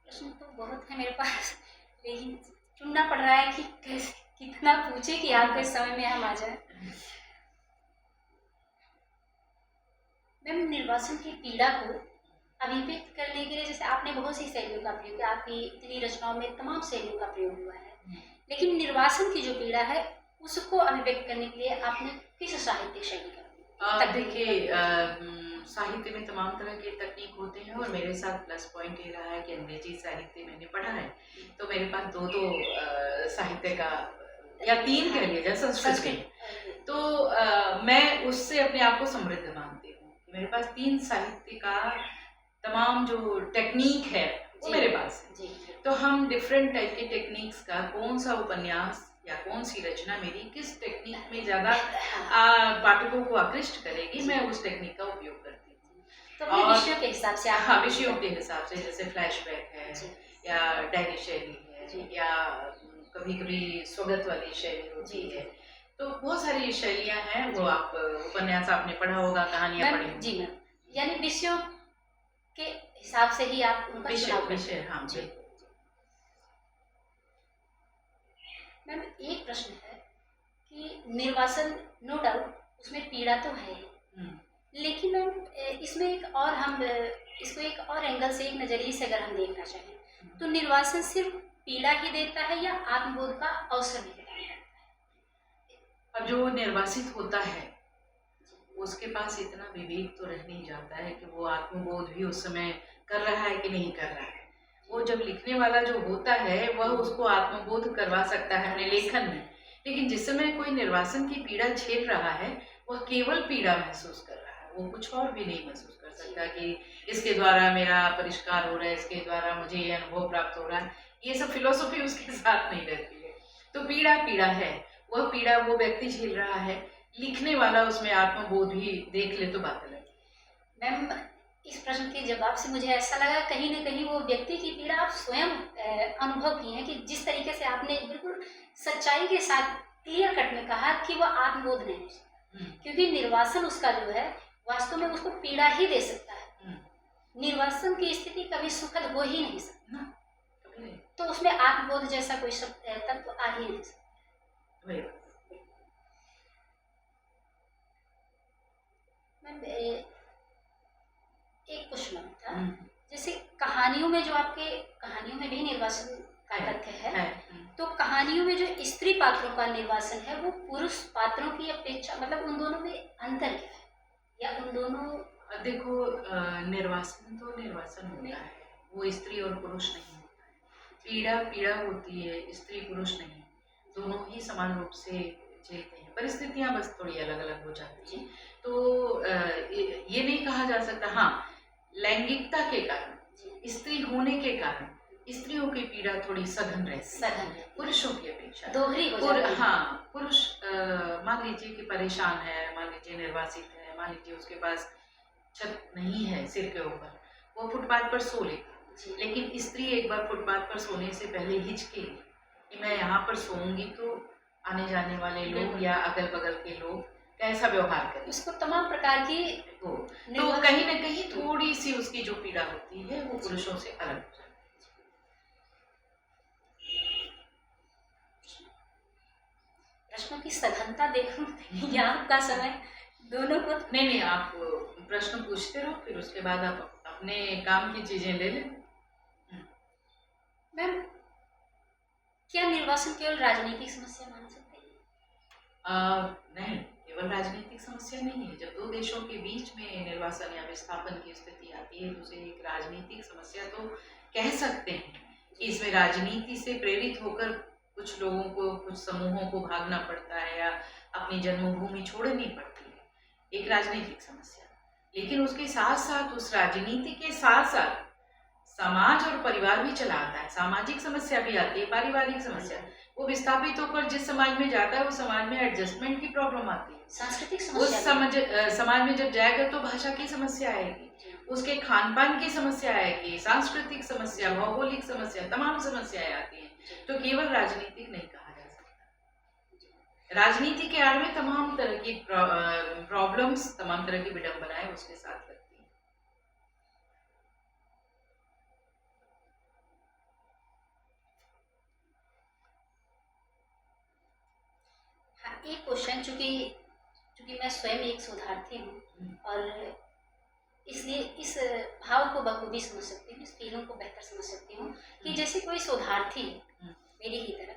प्रश्न तो बहुत है मेरे पास, लेकिन चुनना पड़ रहा है कि कितना पूछे कि आपके समय में हम आ जाए। मैम, निर्वासन की पीड़ा को अभिव्यक्त करने के लिए जैसे आपने बहुत सी शैलियों का प्रयोग किया, आपकी इतनी रचनाओं में तमाम शैलियों का प्रयोग हुआ है, लेकिन निर्वासन की जो पीड़ा है उसको अभिव्यक्त करने के लिए आपने किस साहित्यिक शैली का प्रयोग किया?
देखिए साहित्य में तमाम तरह के तकनीक होते हैं और मेरे साथ प्लस पॉइंट ये रहा है कि अंग्रेजी साहित्य मैंने पढ़ा है, तो मेरे पास दो साहित्य का या तीन कह लीजिए संस्कृत के, तो मैं उससे अपने आप को समृद्ध मानती हूँ कि मेरे पास तीन साहित्य का तमाम जो टेक्निक है वो मेरे पास है।
जी
तो हम डिफरेंट टाइप के टेक्निक्स का कौन सा उपन्यास या कौन सी रचना मेरी किस टेक्निक में ज़्यादा पाठकों को आकृष्ट करेगी, मैं उस टेक्निक का उपयोग करती हूँ।
तो अपने
और
विषयों के हिसाब से आप
हाँ, विषयों के हिसाब से, जैसे फ्लैशबैक है
जी
या डायरी शैली
जी।
है या कभी कभी स्वगत वाली शैली होती
जी।
है, तो बहुत सारी शैलियाँ हैं। वो आप उपन्यास आपने पढ़ा होगा, कहानियाँ पढ़ी
मैम, जी
होंगी।
मैम, यानी विषयों के हिसाब से ही आप उनका
विषय
चुनाव करते
विषय
हैं।
हाँ
जी।
बिल्कुल।
मैम, एक प्रश्न है कि निर्वासन, नो डाउट उसमें पीड़ा तो है ही,
हम्म,
लेकिन मैम इसमें एक और हम इसको एक और एंगल से, एक नज़रिए से अगर हम देखना चाहें, तो निर्वासन सिर्फ पीड़ा ही देता है या आत्मबोध का अवसर भी प्रदान करता है?
अब जो निर्वासित होता है उसके पास इतना विवेक तो रह नहीं जाता है कि वो आत्मबोध भी उस समय कर रहा है कि नहीं कर रहा है। वो जब लिखने वाला जो होता है वह उसको आत्मबोध करवा सकता है अपने लेखन में, लेकिन जिस समय कोई निर्वासन की पीड़ा झेल रहा है वह केवल पीड़ा महसूस कर रहा है, वो कुछ और भी नहीं महसूस कर सकता कि इसके द्वारा मेरा परिष्कार हो रहा है, इसके द्वारा मुझे ये अनुभव प्राप्त हो रहा है। ये सब फिलोसफी उसके साथ नहीं रहती है। तो पीड़ा पीड़ा है, वह पीड़ा वो व्यक्ति झेल रहा है, लिखने वाला उसमें आत्मबोध ही देख ले तो बात अलग है।
मैम, इस प्रश्न के जवाब से मुझे ऐसा लगा कहीं ना कहीं वो व्यक्ति की पीड़ा आप स्वयं अनुभव की हैं, कि जिस तरीके से आपने बिल्कुल सच्चाई के साथ क्लियर कट में कहा कि वो आत्मबोध नहीं हो सकता, क्योंकि निर्वासन उसका जो है वास्तव में उसको पीड़ा ही दे सकता है। निर्वासन की स्थिति कभी सुखद हो ही नहीं सकती,
कभी नहीं।
तो उसमें आत्मबोध जैसा कोई तत्व आ ही नहीं सकता।
वही बात।
मैम, एक क्वेश्चन था, जैसे कहानियों में जो आपके कहानियों में भी निर्वासन का तथ्य है, तो कहानियों में जो स्त्री पात्रों का निर्वासन है वो पुरुष पात्रों की अपेक्षा, मतलब उन दोनों में अंतर क्या है, या उन दोनों?
देखो निर्वासन तो निर्वासन होता है, वो स्त्री और पुरुष नहीं होता है। पीड़ा पीड़ा होती है, स्त्री पुरुष नहीं, दोनों ही समान रूप से झेलते हैं, परिस्थितियां बस थोड़ी अलग अलग हो जाती हैं। तो ये नहीं कहा जा सकता। हाँ, लैंगिकता के कारण, स्त्री होने के कारण स्त्रियों की पीड़ा थोड़ी सघन रहती है पुरुषों की अपेक्षा,
दोहरी हो जाती है।
हाँ, पुरुष मान लीजिए कि परेशान है, मान लीजिए निर्वासित है, मान लीजिए उसके पास छत नहीं है सिर के ऊपर, वो फुटपाथ पर सो लेगा, लेकिन स्त्री एक बार फुटपाथ पर सोने से पहले हिचकेगी कि मैं यहाँ पर सोऊंगी तो आने जाने वाले लोग या अगल बगल के लोग कैसा व्यवहार करें,
उसको तमाम प्रकार की
तो कहीं ना कहीं थोड़ी सी उसकी जो पीड़ा होती है वो पुरुषों से अलग हो जाती
प्रश्नों की सघनता देखूं या आपका समय, दोनों को?
नहीं, आप प्रश्न पूछते रहो, फिर उसके बाद आप अपने काम की चीजें ले लें।
मैम, क्या निर्वासन केवल राजनीतिक समस्या मान सकते हैं?
नहीं, केवल राजनीतिक समस्या नहीं है। जब दो देशों के बीच में निर्वासन या विस्थापन की स्थिति आती है तो उसे एक राजनीतिक समस्या तो कह सकते हैं कि इसमें राजनीति से प्रेरित होकर कुछ लोगों को, कुछ समूहों को भागना पड़ता है या अपनी जन्मभूमि छोड़नी पड़ती है, एक राजनीतिक समस्या। लेकिन उसके साथ साथ, उस राजनीति के साथ साथ समाज और परिवार भी चला आता है, सामाजिक समस्या भी आती है, पारिवारिक समस्या। वो विस्थापित होकर जिस समाज में जाता है उस समाज में एडजस्टमेंट की प्रॉब्लम आती है।
सांस्कृतिक
उस
समस्या
समाज में जब जाएगा तो भाषा की समस्या आएगी, उसके खान पान की समस्या आएगी, सांस्कृतिक समस्या, भौगोलिक समस्या, तमाम समस्याएं आती हैं। तो केवल राजनीतिक नहीं कहा जा सकता। राजनीति के आड़ में तमाम तरह की प्रॉब्लम्स, तमाम तरह की विडंबनाएं उसके साथ लगती हैं।
हाँ, एक क्वेश्चन, चूंकि मैं स्वयं एक शोधार्थी हूँ और इसलिए इस भाव को बखूबी समझ सकती हूँ, इस फीलिंग को बेहतर समझ सकती हूँ कि जैसे कोई शोधार्थी है मेरी ही तरह,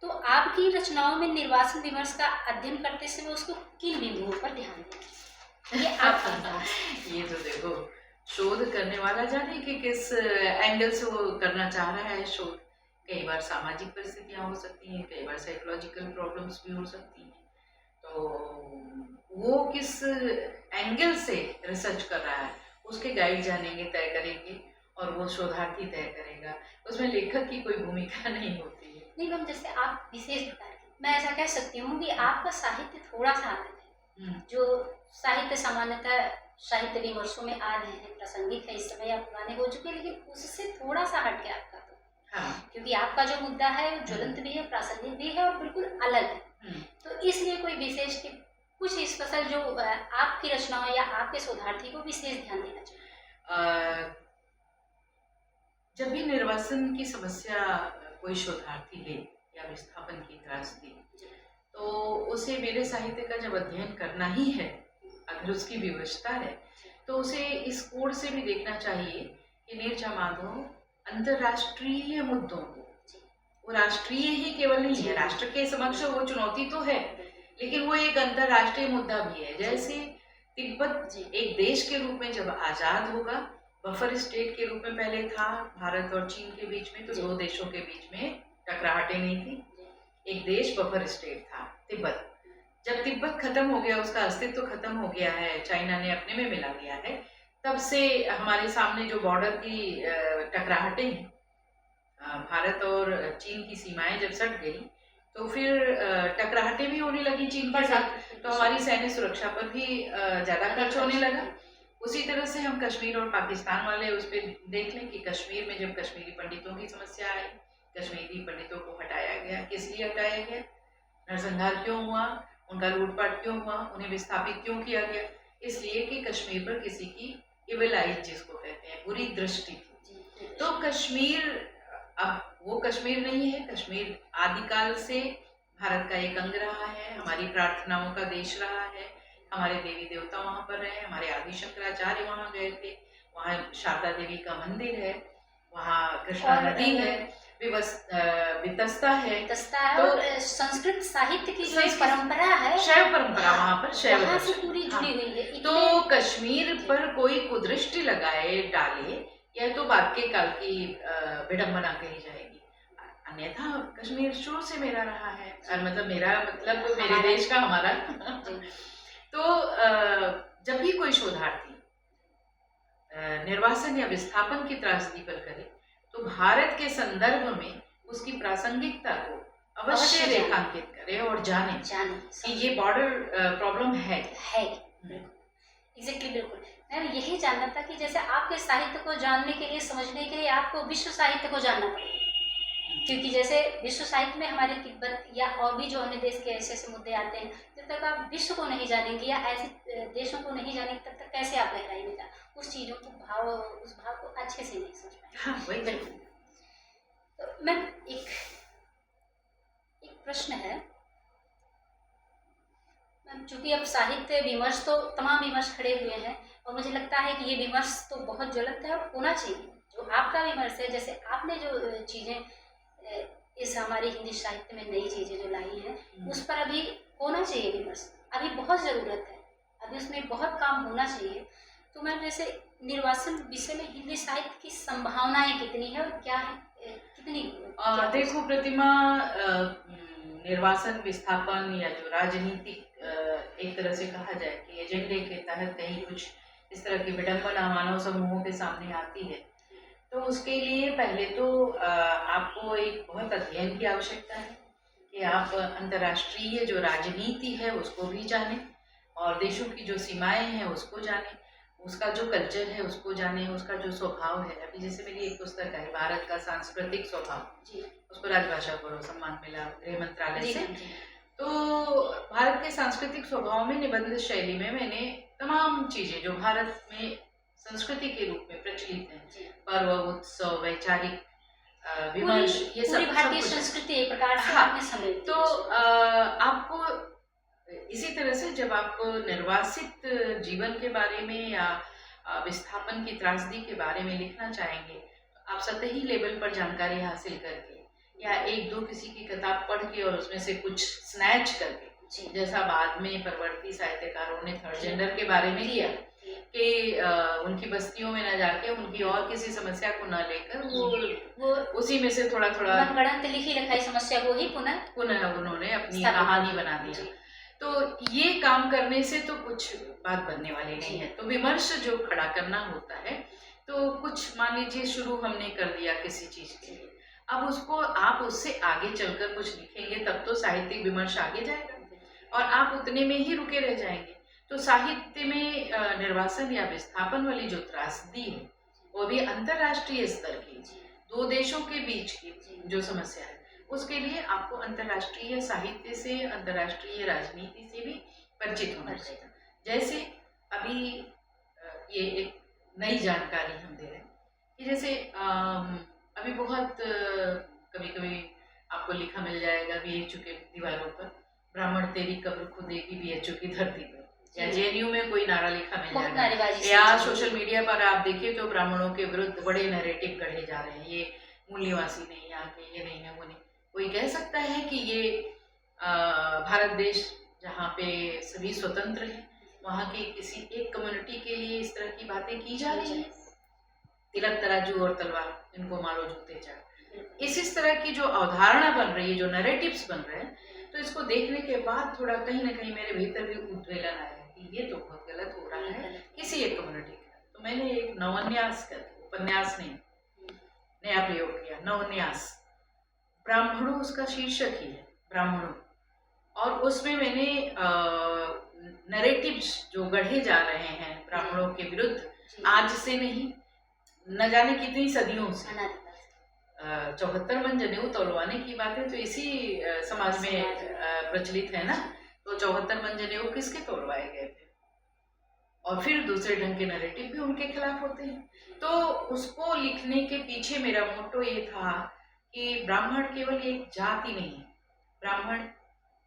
तो आपकी रचनाओं में निर्वासन विमर्श का अध्ययन करते समय उसको किन बिंदुओं पर ध्यान दें, ये आप
ये तो देखो, शोध करने वाला जाने कि किस एंगल से वो करना चाह रहा है शोध। कई बार सामाजिक परिस्थितियां हो सकती हैं, कई बार साइकोलॉजिकल प्रॉब्लम्स भी हो सकती हैं। तो वो किस एंगल से रिसर्च कर रहा है उसके गाइड जानेंगे, तय करेंगे, और वो शोधार्थी तय करेगा। उसमें लेखक की कोई भूमिका नहीं होती है।
नहीं मैम, जैसे आप विशेष प्रकार की, मैं ऐसा कह सकती हूँ कि आपका साहित्य थोड़ा सा अलग है। जो साहित्य सामान्यतः साहित्य विमर्शों में आ रहे हैं, प्रासंगिक है इस समय या पुराने हो चुके हैं, लेकिन उससे थोड़ा सा हट के आपका तो, क्योंकि आपका जो मुद्दा है ज्वलंत भी है, प्रासंगिक भी है और बिल्कुल अलग है। तो इसलिए कोई विशेष के कुछ स्पेशल जो आपकी रचनाओं या आपके शोधार्थी को विशेष ध्यान देना चाहिए?
जब भी निर्वासन की समस्या कोई शोधार्थी ले या विस्थापन की त्रासदी, तो उसे मेरे साहित्य का जब अध्ययन करना ही है, अगर उसकी विवशता है, तो उसे इस कोण से भी देखना चाहिए कि नीरजा माधव अंतर्राष्ट्रीय मुद्दों को, वो राष्ट्रीय ही केवल नहीं है, राष्ट्र के समक्ष वो चुनौती तो है, लेकिन वो एक अंतर्राष्ट्रीय मुद्दा भी है। जैसे तिब्बत एक देश के रूप में जब आजाद होगा, बफर स्टेट के रूप में पहले था भारत और चीन के बीच में, तो दो देशों के बीच में टकराहटें नहीं थी, एक देश बफर स्टेट था तिब्बत। जब तिब्बत खत्म हो गया, उसका अस्तित्व खत्म हो गया है, चाइना ने अपने में मिला लिया है, तब से हमारे सामने जो बॉर्डर की टकराहटें, भारत और चीन की सीमाएं जब सट गई, तो फिर टकराहटें भी होने लगी चीन के साथ, तो हमारी सैन्य सुरक्षा पर भी ज़्यादा खर्च होने लगा। उसी तरह से हम कश्मीर और पाकिस्तान वाले उस पर देख लें कि कश्मीर में जब कश्मीरी पंडितों की समस्या आई, कश्मीरी पंडितों को हटाया गया। किस लिए हटाया गया? नरसंहार क्यों हुआ, उनका लूटपाट क्यों हुआ, उन्हें विस्थापित क्यों किया गया? इसलिए कि कश्मीर पर किसी की इविल आइज, जिसको कहते हैं, बुरी दृष्टि थी। तो कश्मीर, अब वो कश्मीर नहीं है, कश्मीर आदिकाल से भारत का एक अंग रहा है, हमारी प्रार्थनाओं का देश रहा है, हमारे देवी देवता वहाँ पर रहे, हमारे आदि शंकराचार्य वहाँ गए थे, वहाँ शारदा देवी का मंदिर है, वहाँ कृष्णा नदी है, वितस्ता है,
तो संस्कृत साहित्य की जो परंपरा है,
शैव परंपरा वहाँ पर शैव
से पूरी जुड़ी हुई है।
तो कश्मीर पर कोई कुदृष्टि लगाए डाले, यह तो बाद के काल की विडंबना कही जाएगी। अन्यथा कश्मीर शुरू से मेरा रहा है, मतलब मेरा मतलब मेरे देश का, हमारा। तो जब भी कोई शोधार्थी निर्वासन या विस्थापन की त्रासदी पर करे, तो भारत के संदर्भ में उसकी प्रासंगिकता को अवश्य रेखांकित करे और जाने कि ये बॉर्डर प्रॉब्लम है।
एग्जैक्टली, बिल्कुल। मैं यही जानना था कि जैसे आपके साहित्य को जानने के लिए, समझने के लिए आपको विश्व साहित्य को जानना पड़ेगा, क्योंकि जैसे विश्व साहित्य में हमारे तिब्बत या और भी जो अन्य देश के ऐसे ऐसे मुद्दे आते हैं, जब तक आप विश्व को नहीं जानेंगे या ऐसे देशों को नहीं जानेंगे, तब तक कैसे आप गहराई में उस चीज़ों को उस भाव को अच्छे से नहीं समझ पाएंगे।
हाँ, वही बिल्कुल।
तो मैम, एक प्रश्न है चूँकि अब साहित्य विमर्श तो तमाम विमर्श खड़े हुए हैं और मुझे लगता है कि ये विमर्श तो बहुत ज्वलंत है और होना चाहिए। जो आपका विमर्श है, जैसे आपने जो चीज़ें इस हमारी हिंदी साहित्य में नई चीज़ें जो लाई हैं, उस पर अभी होना चाहिए विमर्श। अभी बहुत ज़रूरत है, अभी उसमें बहुत काम होना चाहिए। तो मैम, जैसे निर्वासन विषय में हिंदी साहित्य की संभावनाएं कितनी है और क्या है, कितनी क्या
देखो प्रतिमा, निर्वासन विस्थापन या जो राजनीतिक एक तरह से कहा जाए कि एजेंडे के तहत कहीं कुछ इस तरह की विडंबना मानव समूहों के सामने आती है, तो उसके लिए पहले तो आपको एक बहुत अध्ययन की आवश्यकता है कि आप अंतर्राष्ट्रीय जो राजनीति है उसको भी जानें और देशों की जो सीमाएं हैं उसको जानें, उसका जो कल्चर है उसको जानें, उसका जो स्वभाव है। अभी जैसे मेरी एक पुस्तक है भारत का सांस्कृतिक स्वभाव, उसको राजभाषा गौरव सम्मान मिला गृह मंत्रालय से। तो भारत के सांस्कृतिक स्वभाव में निबंध शैली में मैंने तमाम चीजें जो भारत में संस्कृति के रूप में प्रचलित हैं, पर्व, उत्सव, वैचारिक विमर्श, ये सब
भारतीय संस्कृति एक प्रकार से आपने समेट।
तो आपको इसी तरह से जब आप निर्वासित जीवन के बारे में या विस्थापन की त्रासदी के बारे में लिखना चाहेंगे, तो आप सतही लेवल पर जानकारी हासिल करके या एक दो किसी की किताब पढ़ के और उसमें से कुछ स्नैच करके, जैसा बाद में परवर्ती साहित्यकारों ने थर्ड जेंडर के बारे में किया कि उनकी बस्तियों में न जाके उनकी और किसी समस्या को न लेकर वो उसी में से थोड़ा थोड़ा
लिखी लिखाई समस्या को ही
पुनः उन्होंने अपनी कहानी बना दिया। तो ये काम करने से तो कुछ बात बनने वाली नहीं है। तो विमर्श जो खड़ा करना होता है, तो कुछ मान लीजिए शुरू हमने कर दिया किसी चीज के लिए, अब उसको आप उससे आगे चलकर कुछ लिखेंगे तब तो साहित्यिक विमर्श आगे जाएगा और आप उतने में ही रुके रह जाएंगे। तो साहित्य में निर्वासन या विस्थापन वाली जो त्रासदी है वो भी अंतर्राष्ट्रीय स्तर की, दो देशों के बीच की जो समस्या है, उसके लिए आपको अंतर्राष्ट्रीय साहित्य से, अंतर्राष्ट्रीय राजनीति से भी परिचित होना चाहिए। जैसे अभी ये एक नई जानकारी हम दे रहे हैं कि जैसे अभी बहुत कभी कभी आपको लिखा मिल जाएगा बीएचयू के दीवारों पर, ब्राह्मण तेरी कब्र खुदेगी बीएचयू की धरती पर, या जेएनयू में कोई नारा लिखा मिल जाएगा, या सोशल मीडिया पर आप देखिए तो ब्राह्मणों के विरुद्ध बड़े नैरेटिव गढ़े जा रहे हैं, ये मूल निवासी नहीं, यहाँ के ये नहीं है, वो नहीं। कोई कह सकता है कि ये भारत देश जहाँ पे सभी स्वतंत्र हैं, वहाँ की किसी एक कम्युनिटी के लिए इस तरह की बातें की जा रही हैं, तिलक तराजू और तलवार, इनको मारो जूते चाट, इस तरह की जो अवधारणा बन रही है, जो नैरेटिव्स बन रहे हैं, तो इसको देखने के बाद थोड़ा कहीं ना कहीं मेरे भीतर भी उद्वेलन आया कि ये तो बहुत गलत हो रहा है किसी एक कम्युनिटी का। तो मैंने एक नवन्यास करके, उपन्यास नहीं, नया प्रयोग किया, नवन्यास, ब्राह्मणों उसका शीर्षक ही है, ब्राह्मणों, और उसमें मैंने नैरेटिव्स जो गढ़े जा रहे हैं ब्राह्मणों के विरुद्ध, आज से नहीं, न जाने कितनी सदियों से, 74 मन जनेऊ तोलवाने की बातें तो इसी समाज में प्रचलित है ना। तो 74 मन जनेऊ किसके तोलवाए गए थे, और फिर दूसरे ढंग के नैरेटिव भी उनके खिलाफ होते हैं। तो उसको लिखने के पीछे मेरा मोटो ये था कि ब्राह्मण केवल एक जाति नहीं है, ब्राह्मण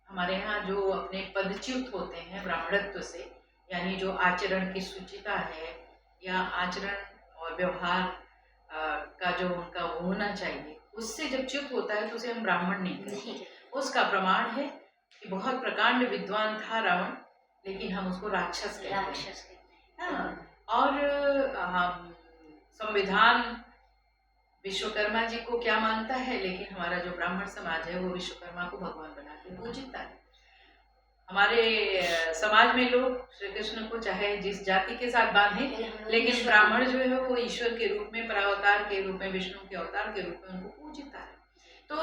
हमारे यहाँ जो अपने पदच्युत होते हैं ब्राह्मणत्व से, यानी जो आचरण की सूचिता है या आचरण और व्यवहार का जो उनका होना चाहिए, उससे जब च्युत होता है तो उसे हम ब्राह्मण नहीं कहते। उसका प्रमाण है कि बहुत प्रकांड विद्वान था रावण, लेकिन हम उसको राक्षस कहते हैं। हाँ, और संविधान विश्वकर्मा जी को क्या मानता है, लेकिन हमारा जो ब्राह्मण समाज है वो विश्वकर्मा को भगवान बना के पूजता है। हमारे समाज में लोग श्री कृष्ण को चाहे जिस जाति के साथ बांधे, लेकिन ब्राह्मण जो है वो ईश्वर के रूप में, परावतार के रूप में, विष्णु के अवतार के रूप में उनको पूजता है। तो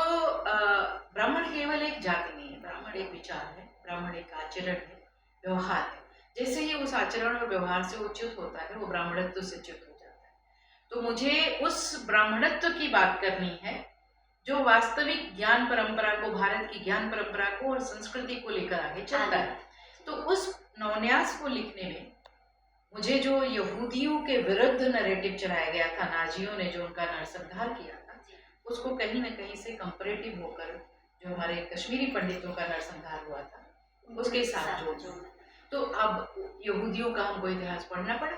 ब्राह्मण केवल एक जाति नहीं है, ब्राह्मण एक विचार है, ब्राह्मण एक आचरण है, व्यवहार है। जैसे ही उस आचरण और व्यवहार से वो च्युत होता है, वो ब्राह्मणत्व से च्युत हो जाता है। तो मुझे उस ब्राह्मणत्व की बात करनी है जो वास्तविक ज्ञान परंपरा को, भारत की ज्ञान परंपरा को और संस्कृति को लेकर आगे चलता है। तो उस नवन्यास को लिखने में मुझे जो यहूदियों के विरुद्ध नैरेटिव चलाया गया था, नाजियों ने जो उनका नरसंहार किया था, उसको कहीं ना कहीं से कंपैरेटिव होकर जो हमारे कश्मीरी पंडितों का नरसंहार हुआ था उसके साथ जोड़ना। तो अब यहूदियों का हमको इतिहास पढ़ना पड़ा।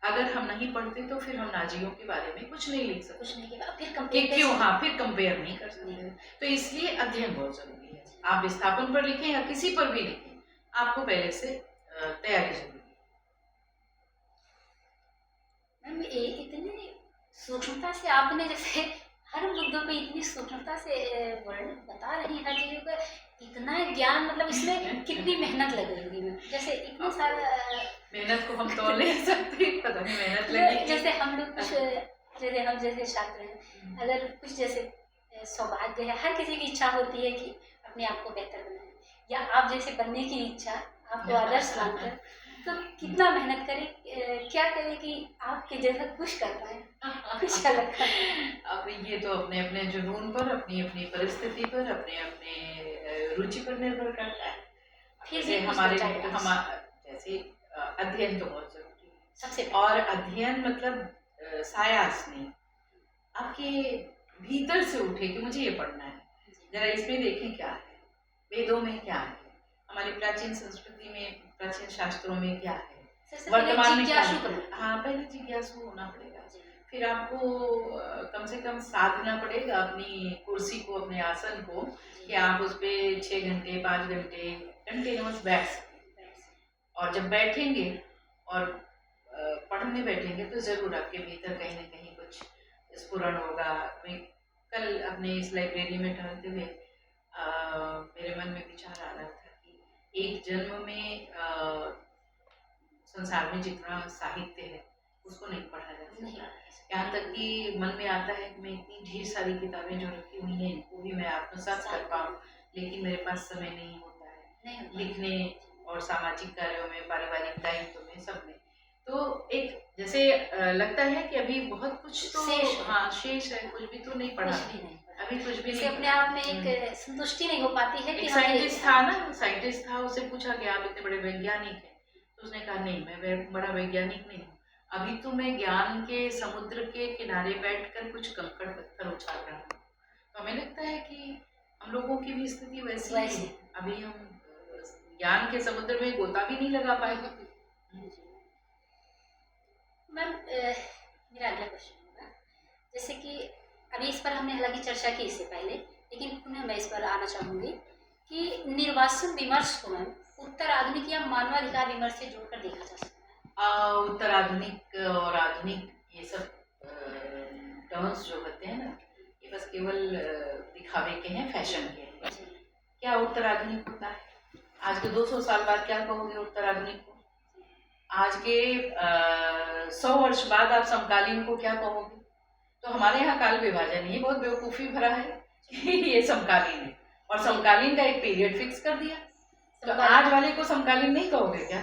अगर हम नहीं पढ़ते तो फिर हम नाजियों के बारे में कुछ नहीं लिख सकते,
कुछ नहीं किया, फिर
कि
कंपेयर
क्यों, हाँ, फिर कंपेयर नहीं कर सकते। तो इसलिए अध्ययन बहुत जरूरी है। आप विस्थापन पर लिखें या किसी पर भी लिखें, आपको पहले से तैयारी जरूरी है।
मैम इतनी सूक्ष्मता से आपने जैसे हर मुद्दों पे इतनी सूक्ष्मता से वर्णन बता रही हैं हर चीज़ों का, इतना ज्ञान, मतलब इसमें कितनी मेहनत लगेगी मैम? जैसे इतना सारा
मेहनत को हम तोल नहीं सकते, पता नहीं मेहनत लगेगी।
जैसे हम लोग कुछ, जैसे हम जैसे छात्र हैं, अगर कुछ जैसे सौभाग्य है, हर किसी की इच्छा होती है कि अपने आप को बेहतर बनाए, या आप जैसे बनने की इच्छा, आपको आदर्श मानकर, तो कितना मेहनत करें, क्या करें कि आपके जैसा कुछ कर पाए, कुछ अलग कर पाए?
अब ये तो अपने अपने जुनून पर, अपनी अपनी परिस्थिति पर, अपने अपने रुचि पर निर्भर करता है।
फिर
जैसे
भी
हमारे
कुछ
हम जैसे अध्ययन तो बहुत जरूरी है,
सबसे
और अध्ययन मतलब सायास नहीं, आपके भीतर से उठे कि मुझे ये पढ़ना है, जरा इसमें देखें क्या है, वेदों में क्या है, हमारी प्राचीन संस्कृति में, प्राचीन शास्त्रों में क्या है, वर्तमान में क्या है। हाँ, पहले जिज्ञासु होना पड़ेगा। फिर आपको कम से कम साधना पड़ेगा अपनी कुर्सी को, अपने आसन को, कि आप उस पर 6 घंटे 5 घंटे कंटिन्यूस बैठ सकें। और जब बैठेंगे और पढ़ने बैठेंगे तो जरूर आपके भीतर कहीं ना कहीं कुछ स्फुरण होगा। मैं कल अपने इस लाइब्रेरी में टहलते हुए मेरे मन में विचार आ रहा था कि एक जन्म में संसार में जितना साहित्य है उसको नहीं पढ़ा जा सकता। यहाँ तक कि मन में आता है कि मैं इतनी ढेर सारी किताबें जो रखी हुई हैं इनको भी मैं आत्मसात कर पाऊँ, लेकिन मेरे पास समय नहीं होता है लिखने और सामाजिक कार्यों में, पारिवारिक दायित्व में, सब में। तो एक जैसे लगता है कि अभी बहुत कुछ तो शेष है, कुछ भी तो नहीं पढ़ा, अभी कुछ भी नहीं।
अपने आप में एक संतुष्टि नहीं हो पाती है।
एक साइंटिस्ट था ना, साइंटिस्ट था, उससे पूछा कि आप इतने बड़े वैज्ञानिक हैं, तो उसने कहा नहीं, मैं बड़ा वैज्ञानिक नहीं हूँ, अभी तो मैं ज्ञान के समुद्र के किनारे बैठकर कुछ कंकड़ पत्थर उछाल रहा हूँ। तो हमें लगता है कि हम लोगों की भी स्थिति वैसी है, अभी हम ज्ञान के समुद्र में गोता भी नहीं लगा पाएगा।
मैम मेरा अगला क्वेश्चन होगा, जैसे कि अभी इस पर हमने हालांकि चर्चा की इससे पहले, लेकिन पुनः मैं इस पर आना चाहूँगी कि निर्वासन विमर्श को मैम उत्तर आधुनिक या मानवाधिकार विमर्श से जोड़कर देखा जा सकता है।
उत्तर आधुनिक और आधुनिक ये सब टर्म्स जो होते हैं ना, ये बस केवल दिखावे के हैं, फैशन के हैं। क्या उत्तर आधुनिक होता है? आज के 200 साल बाद क्या कहोगे उत्तर आधुनिक को? आज के 100 वर्ष बाद आप समकालीन को क्या कहोगे? तो हमारे यहाँ काल विभाजन ये बहुत बेवकूफ़ी भरा है ये समकालीन है, और समकालीन का एक पीरियड फिक्स कर दिया। तो आज वाले को समकालीन नहीं कहोगे क्या?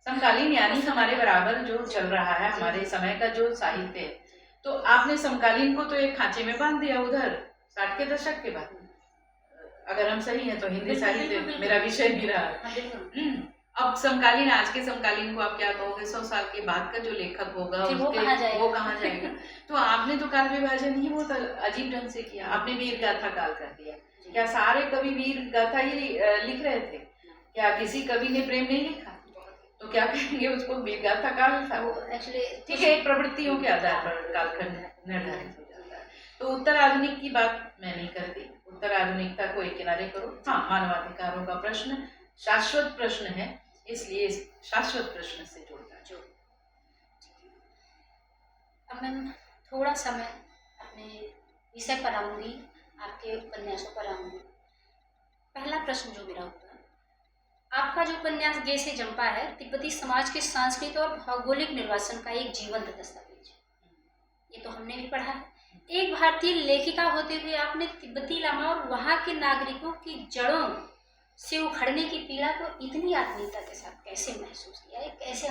समकालीन यानी हमारे बराबर जो चल रहा है, हमारे समय का जो साहित्य है। तो आपने समकालीन को तो एक खांचे में बांध दिया उधर 60 के दशक के बाद। अगर हम सही हैं तो हिंदी साहित्य मेरा विषय भी रहा। अब समकालीन, आज के समकालीन को आप क्या कहोगे? 100 साल के बाद का जो लेखक होगा
वो कहाँ
जाएगा? तो आपने तो काल विभाजन ही बहुत अजीब ढंग से किया। आपने वीर गाथा काल कर दिया। क्या सारे कवि वीर गाथा ही लिख रहे थे? क्या किसी कवि ने प्रेम नहीं लिखा? तो क्या कहेंगे उसको? वीर गाथा काल था। ठीक है, प्रवृत्तियों के आधार पर कालखंड निर्धारित हो जाता है। तो उत्तर आधुनिक की बात मैं नहीं करती, उत्तर आधुनिकता को एक किनारे करो। हाँ, मानवाधिकारों का प्रश्न शाश्वत प्रश्न है, इसलिए शाश्वत प्रश्न से जोड़ता है।
अब मैं थोड़ा सा मैं अपने विषय पर आऊँगी, आपके उपन्यासों पर आऊँगी। पहला प्रश्न जो मेरा होगा, आपका जो उपन्यास गे से जंपा है, तिब्बती समाज के सांस्कृतिक और भौगोलिक निर्वासन का एक जीवंत दस्तावेज है। ये तो हमने भी पढ़ा है। एक भारतीय लेखिका होते हुए आपने तिब्बती लामा और वहाँ के नागरिकों की जड़ों से उखड़ने की पीड़ा को इतनी आत्मीयता के साथ कैसे महसूस किया है? कैसे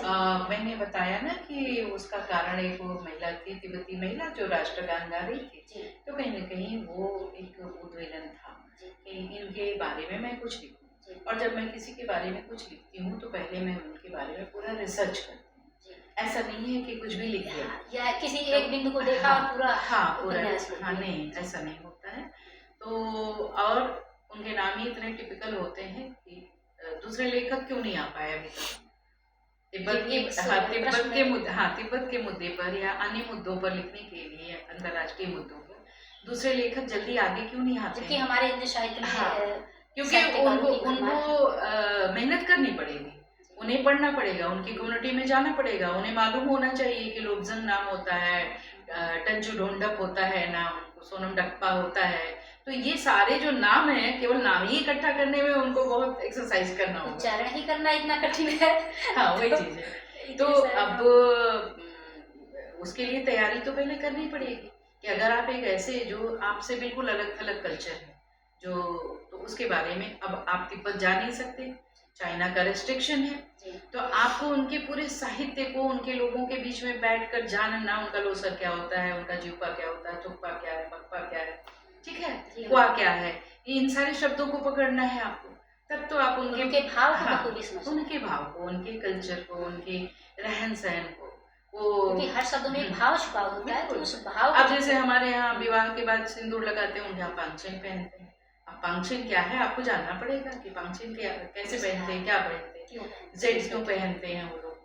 मैंने बताया ना कि उसका कारण एक वो महिला थी, तिब्बती महिला जो राष्ट्रगान गा रही थी। तो कहीं न कहीं वो एक उद्वेलन था कि इनके बारे में मैं कुछ लिखूं। और जब मैं किसी के बारे में कुछ लिखती हूँ तो पहले मैं उनके बारे में पूरा रिसर्च करती हूँ। ऐसा नहीं है कि कुछ भी लिख दिया
या किसी एक बिंदु को देखा और पूरा
हाँ, नहीं, ऐसा नहीं होता है। तो और उनके नाम ही इतने टिपिकल होते हैं कि दूसरे लेखक क्यों नहीं आ पाए अभी तक तिब्बत
ये
के हाँ तिब्बत
प्रश्न
के
है।
मुद्दे, हाँ तिब्बत के मुद्दे पर या अन्य मुद्दों पर लिखने के लिए, अंतर्राष्ट्रीय मुद्दों पर दूसरे लेखक जल्दी आगे क्यों नहीं आते
जबकि
हैं?
हमारे हिंदी साहित्य में
हाँ, क्योंकि
साहित्यकारों
उनको
की भरमार है।
उनको मेहनत करनी पड़ेगी, उन्हें पढ़ना पड़ेगा, उनकी कम्युनिटी में जाना पड़ेगा, उन्हें मालूम होना चाहिए कि लोब्जन नाम होता है, टंचू ढोंडप होता है नाम, सोनम डप्पा होता है। तो ये सारे जो नाम हैं, केवल नाम ही इकट्ठा करने में उनको बहुत एक्सरसाइज करना होगा।
उच्चारण ही करना इतना कठिन है।
हाँ वही चीज है। तो अब उसके लिए तैयारी तो पहले करनी पड़ेगी कि अगर आप एक ऐसे जो आपसे बिल्कुल अलग थलग कल्चर है, जो तो उसके बारे में अब आप तिब्बत जा नहीं सकते, चाइना का रेस्ट्रिक्शन है, तो आपको उनके पूरे साहित्य को उनके लोगों के बीच में बैठकर जानना, उनका लोसर क्या होता है, उनका जीवपा क्या होता है, थुक्पा क्या है, मक्पा क्या है, ठीक है, हुआ क्या है, इन सारे शब्दों को पकड़ना है आपको, तब तो आप
उनके भाव को
हाँ,
बखूबी समझ
उनके भाव को, उनके कल्चर को, उनके रहन सहन को, वो
क्योंकि हर शब्द में एक भाव छुपा होता है, तो
बिल्कुल।
उस भाव
अब जैसे हमारे यहाँ विवाह के बाद सिंदूर लगाते हैं, उनके यहाँ पांचेन पहनते हैं। अब पांचेन क्या है आपको जानना पड़ेगा कि पांचेन क्या, कैसे पहनते हैं, क्या पहनते हैं, जेड क्यों पहनते हैं वो लोग,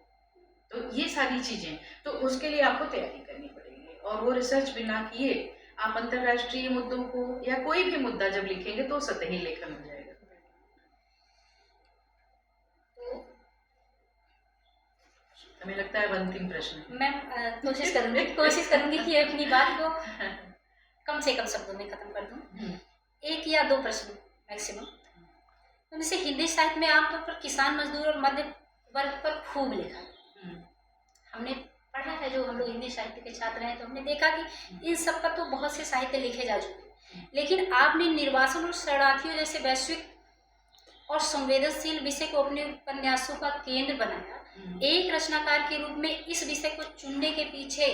तो ये सारी चीजें, तो उसके लिए आपको तैयारी करनी पड़ेगी, और वो रिसर्च बिना किए आप अंतर्राष्ट्रीय मुद्दों को या कोई भी मुद्दा जब लिखेंगे तो सतही लेखन हो जाएगा। हमें लगता है अंतिम प्रश्न है।
मैं कोशिश करूंगी कि अपनी बात को कम से कम शब्दों में खत्म कर दूं। एक या दो प्रश्न मैक्सिमम। तो जैसे हिंदी साहित्य में आमतौर पर किसान, मजदूर और मध्य वर्ग पर खूब लिखा है। हमने पढ़ा है, जो हम लोग हिंदी साहित्य के छात्र हैं, तो हमने देखा कि इन सब पर तो बहुत से साहित्य लिखे जा चुके हैं, लेकिन आपने निर्वासन और शरणार्थियों जैसे वैश्विक और संवेदनशील विषय को अपने उपन्यासों का केंद्र बनाया। एक रचनाकार के रूप में इस विषय को चुनने के पीछे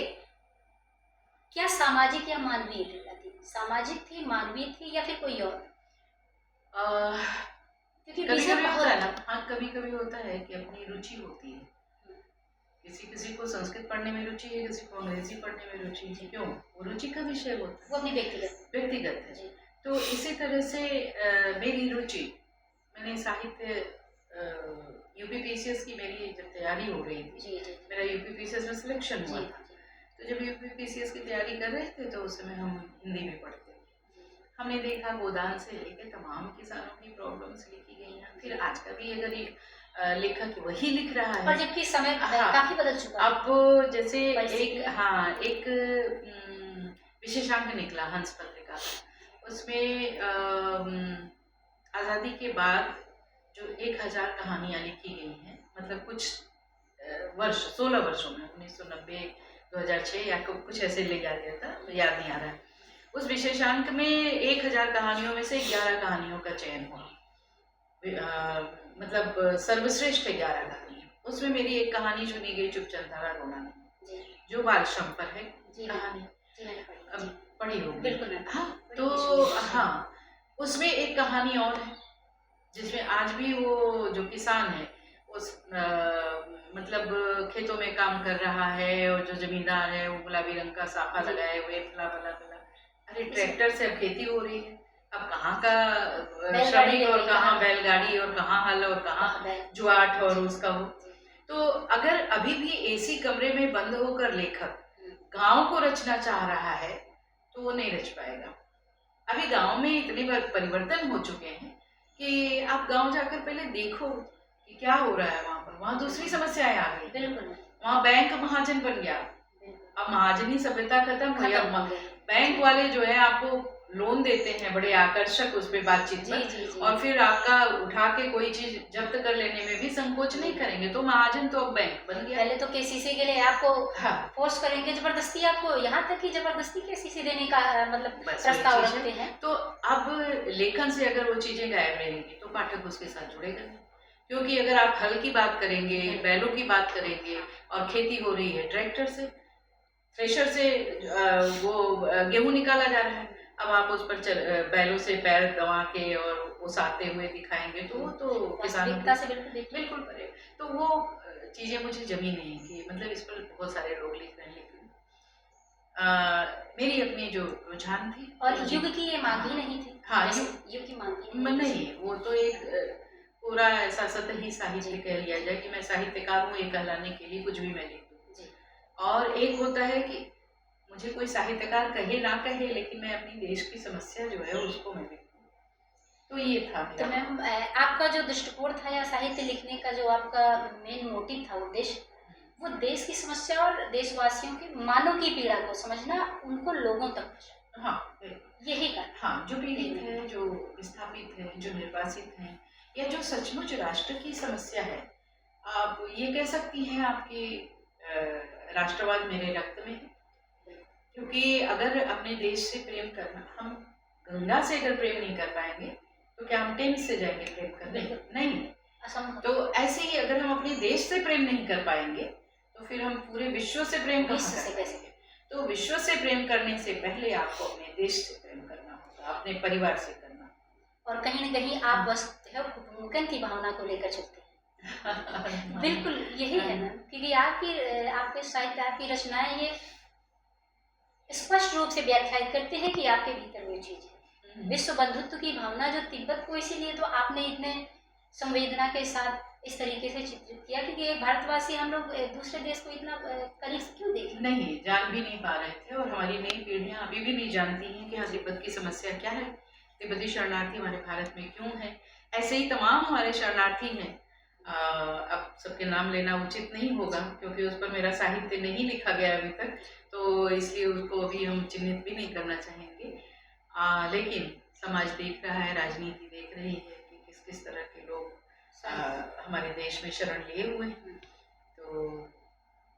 क्या सामाजिक या मानवीय प्रेरणा थी? सामाजिक थी, मानवीय थी, या फिर कोई और? क्योंकि
कभी
विषय
कभी
बहुत
होता है ना, हाँ कभी कभी होता है कि अपनी रुचि होती है, किसी किसी को संस्कृत पढ़ने में रुचि है, किसी को अंग्रेजी पढ़ने में रुचि है, क्यों? वो रुचि का विषय होता है,
वो अपनी व्यक्तिगत
है। तो इसी तरह से मेरी रुचि, मैंने साहित्य यूपीपीसीएस की मेरी जब तैयारी हो रही थी, मेरा यूपीपीसीएस में सिलेक्शन हुआ था, तो जब यूपीपीसीएस की तैयारी कर रहे थे तो उस समय हम हिंदी में पढ़ते थे। हमने देखा गोदान से लेकर तमाम किसानों की प्रॉब्लम्स लिखी गई हैं। फिर आज का भी अगर एक लेखक वही लिख रहा है,
और जबकि समय काफी बदल चुका है।
अब जैसे एक विशेषांक निकला हंस पत्रिका, उसमें आज़ादी के बाद जो 1000 कहानियां लिखी गई हैं, मतलब कुछ 16 वर्षों में, 1990, 2006 या कुछ ऐसे लिया गया था, याद नहीं आ रहा है। उस विशेषांक में 1000 कहानियों में से 11 कहानियों का चयन हुआ, मतलब सर्वश्रेष्ठ 11 कहानियां। उसमें मेरी एक कहानी चुनी गई, चुपचाप धारा रोना नहीं, जो बाल श्रम पर है कहानी, पढ़ी होगी बिल्कुल। हाँ, तो हाँ, उसमें एक कहानी और है जिसमें आज भी वो जो किसान है, उस मतलब खेतों में काम कर रहा है, और जो जमींदार है वो गुलाबी रंग का साफा लगाए हुए, फला फला फला, अरे ट्रैक्टर से अब खेती हो रही है, अब कहाँ का श्रमिक और कहाँ बैलगाड़ी और कहाँ हल और कहाँ जुआट और उसका हो। तो अगर अभी भी एसी कमरे में बंद होकर लेखक गांव को रचना चाह रहा है तो वो नहीं रच पाएगा। अभी गांव में इतने परिवर्तन हो चुके हैं कि आप गांव जाकर पहले देखो कि क्या हो रहा है वहां पर। वहां दूसरी समस्याएं आ गई, बिल्कुल। वहां बैंक महाजन बन गया, अब महाजनी सभ्यता खत्म हो गया। बैंक वाले जो है आपको लोन देते हैं बड़े आकर्षक उस पे बातचीत पर, और फिर आपका उठा के कोई चीज जब्त कर लेने में भी संकोच नहीं करेंगे, तो महाजन तो अब बैंक बन गया।
पहले तो केसीसी के लिए आपको फोर्स करेंगे, जबरदस्ती, आपको यहाँ तक कि जबरदस्ती केसीसी देने का मतलब प्रस्ताव रखते हैं। तो
अब लेखन से अगर वो चीजें गायब रहेंगी तो पाठक उसके साथ जुड़ेगा, क्योंकि अगर आप हल की बात करेंगे, बैलों की बात करेंगे, और खेती हो रही है ट्रैक्टर से, थ्रेशर से वो गेहूं निकाला जा रहा है, अब आप उस पर बैलों से पैर दबा के और ओसाते हुए दिखाएंगे तो वो तो किसानों
से बिल्कुल
परे। तो वो चीजें मुझे जमी नहीं कि मतलब इस पर बहुत सारे लोग लिख रहे हैं, लेकिन मेरी अपनी जो रुझान थी,
और युग की ये मांग भी नहीं थी।
हाँ,
युग की मांग
नहीं, वो तो एक पूरा ऐसा सतही साहित्य
जी।
कह लिया जाए कि मैं साहित्यकार हूँ, ये कहलाने के लिए कुछ भी मैं लिख दूँ।
जी।
और एक होता है कि मुझे कोई साहित्यकार कहे ना कहे, लेकिन मैं अपनी देश की समस्या जो है उसको मैं लिखूँ। तो ये था
तो
मेरा।
मैम आपका जो दृष्टिकोण था या साहित्य लिखने का जो आपका मेन मोटिव था, उद्देश्य, वो देश की समस्या और देशवासियों की मानव की पीड़ा को समझना, उनको लोगों तक पहुंचाना,
हाँ, बिल्कुल।
यही का।
हाँ, जो पीड़ित हैं, जो विस्थापित हैं, जो निर्वासित हैं, या जो सचमुच राष्ट्र की समस्या है, आप ये कह सकती हैं आपकी राष्ट्रवाद मेरे रक्त में है। क्योंकि अगर अपने देश से प्रेम करना, हम गंगा से अगर प्रेम नहीं कर पाएंगे तो क्या हम टेम्स से जाएंगे प्रेम करने? नहीं।
असंभव।
तो ऐसे ही अगर हम अपने देश से प्रेम नहीं कर पाएंगे तो फिर हम पूरे विश्व से प्रेम कहाँ
विश्व
कर
से कैसे?
पाएंगे? तो विश्व से प्रेम करने से पहले आपको अपने देश से प्रेम करना होगा, अपने परिवार से करना।
और कहीं न कहीं आप बस कुटुंबकन की भावना को लेकर चलते हैं। बिल्कुल यही है ना, क्योंकि आपके साहित्य, आपकी रचनाएं ये स्पष्ट रूप से व्याख्यायित करते हैं कि आपके भीतर वो चीज है, विश्व बंधुत्व की भावना, जो तिब्बत को इसीलिए तो आपने इतने संवेदना के साथ इस तरीके से चित्रित किया, क्योंकि एक भारतवासी हम लोग दूसरे देश को इतना करीब से क्यों देखें?
नहीं, जान भी नहीं पा रहे थे, और हमारी नई पीढ़ियां अभी भी नहीं जानती हैं कि हाँ, तिब्बत की समस्या क्या है, तिब्बती शरणार्थी हमारे भारत में क्यों है। ऐसे ही तमाम हमारे शरणार्थी हैं। अब सबके नाम लेना उचित नहीं होगा क्योंकि उस पर मेरा साहित्य नहीं लिखा गया अभी तक, तो इसलिए उसको अभी हम चिन्हित भी नहीं करना चाहेंगे। लेकिन समाज देख रहा है, राजनीति देख रही है कि किस किस तरह के लोग हमारे देश में शरण लिए हुए हैं। तो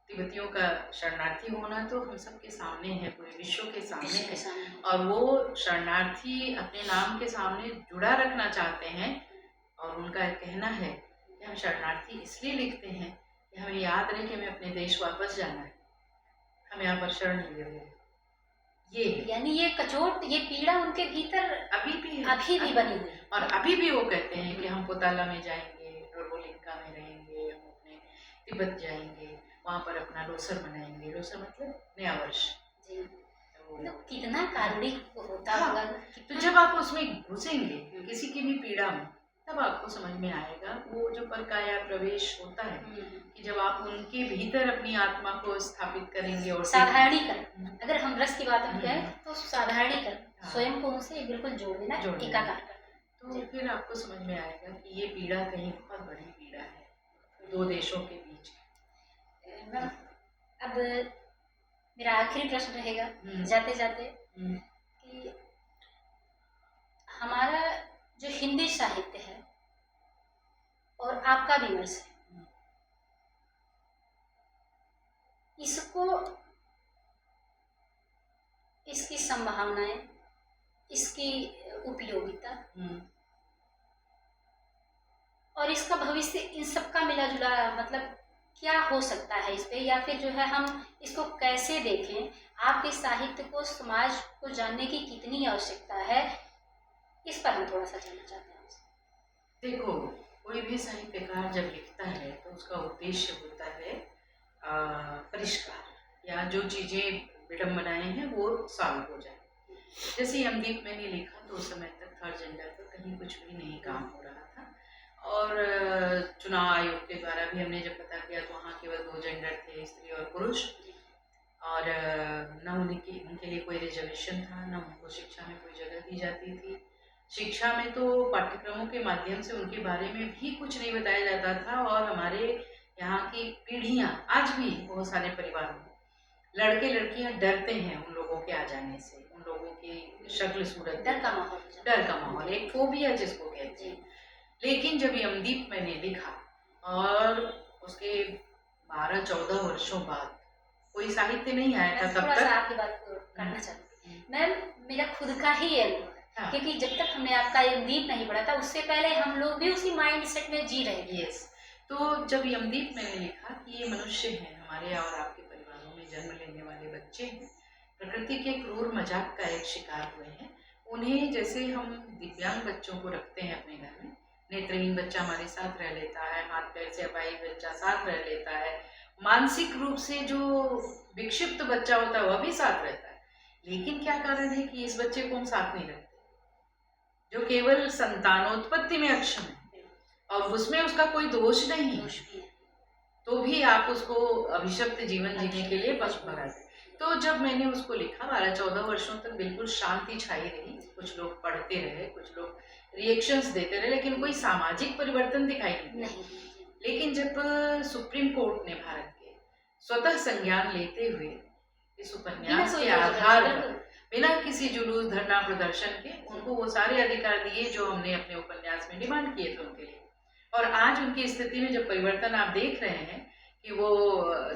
तिब्बतियों का शरणार्थी होना तो हम सबके सामने है, पूरे विश्व के सामने है, और वो शरणार्थी अपने नाम के सामने जुड़ा रखना चाहते हैं। और उनका कहना है कि हम शरणार्थी इसलिए लिखते हैं कि हमें याद रहे कि हमें अपने देश वापस जाना है, हम यहाँ पर शरण लिए हुए हैं। ये
यानी ये कचोट, ये पीड़ा उनके भीतर
अभी भी
बनी हुई,
और अभी भी वो कहते हैं कि हम पोताला में जाएंगे, प्रोबोलिंका में रहेंगे, हम अपने तिब्बत जाएंगे, वहाँ पर अपना लोसर मनाएंगे। लोसर मतलब नया वर्ष।
जी। तो कितना कारुणिक होता होगा।
तो जब आप उसमें घुसेंगे किसी की भी पीड़ा में, तब आपको समझ में आएगा वो जो परकाया प्रवेश होता है, कि जब आप उनके भीतर अपनी आत्मा को स्थापित करेंगे और
साधारणीकरण, अगर हम रस की बात करें तो साधारणीकरण, स्वयं को उनसे बिल्कुल जोड़ देना, एकाकार करना,
तो फिर आपको समझ में आएगा कि ये पीड़ा कहीं बहुत बड़ी पीड़ा है दो देशों के बीच।
अब मेरा आखिरी प्रश्न रहेगा जाते जाते कि हमारा जो हिंदी साहित्य है और आपका विमर्श है, इसको, इसकी संभावनाएं, इसकी उपयोगिता और इसका भविष्य, इन सबका मिला जुला मतलब क्या हो सकता है इस पे, या फिर जो है हम इसको कैसे देखें, आपके साहित्य को समाज को जानने की कितनी आवश्यकता है, इस पर हम थोड़ा सा जानना चाहते हैं।
देखो, कोई भी साहित्यकार जब लिखता है तो उसका उद्देश्य होता है परिष्कार, या जो चीजें विडम्बनाएं हैं वो सॉल्व हो जाए। जैसे यमदीप मैंने लिखा तो उस समय तक थर्ड जेंडर पर कहीं कुछ भी नहीं काम हो रहा था, और चुनाव आयोग के द्वारा भी हमने जब पता किया तो वहाँ केवल 2 जेंडर थे, स्त्री और पुरुष, और न उनके लिए कोई रिजर्वेशन था, न उनको शिक्षा में कोई जगह दी जाती थी। शिक्षा में तो पाठ्यक्रमों के माध्यम से उनके बारे में भी कुछ नहीं बताया जाता था, और हमारे यहाँ की पीढ़ियाँ आज भी बहुत सारे परिवारों में लड़के लड़कियाँ डरते हैं उन लोगों के आ जाने से, उन लोगों की शक्ल सूरत,
डर का माहौल,
एक फोबिया जिसको कहते हैं। लेकिन जब यमदीप मैंने लिखा और उसके 12-14 वर्षों बाद कोई साहित्य नहीं आया था तब तक।
आपकी बात को काटना चाहती हूँ मैम, मेरा खुद का ही अनुभव है, क्योंकि जब तक हमने आपका यमदीप नहीं पढ़ा था उससे पहले हम लोग भी उसी माइंड सेट में जी रहे थे।
यस, तो जब यमदीप मैंने लिखा कि ये मनुष्य हैं, हमारे और आपके परिवारों में जन्म लेने वाले बच्चे हैं, प्रकृति के क्रूर मजाक का एक शिकार हुए हैं। उन्हें जैसे हम दिव्यांग बच्चों को रखते हैं अपने घर में, नेत्रहीन बच्चा हमारे साथ रह लेता है, हाथ पैर से अपाहिज बच्चा साथ रह लेता है, मानसिक रूप से जो विक्षिप्त बच्चा होता है वह भी साथ रहता है, लेकिन क्या कारण है कि इस बच्चे को हम साथ नहीं रखते, जो केवल संतानोत्पत्ति में अक्षम है, और उसमें उसका कोई दोष नहीं है,
दोष भी है।
तो भी आप उसको अभिशप्त जीवन जीने के लिए भरा दें। तो जब मैंने उसको लिखा 12-14 वर्षों तक बिल्कुल शांति छाई रही, कुछ लोग पढ़ते रहे, कुछ लोग रिएक्शंस देते रहे, लेकिन कोई सामाजिक परिवर्तन दिखाई नहीं दिया।
नहीं,
लेकिन जब सुप्रीम कोर्ट ने भारत के स्वतः संज्ञान लेते हुए इस उपन्यास के आधार पर बिना किसी जुलूस धरना प्रदर्शन के उनको वो सारे अधिकार दिए जो हमने अपने उपन्यास में डिमांड किए थे उनके लिए, और आज उनकी स्थिति में जब परिवर्तन आप देख रहे हैं कि वो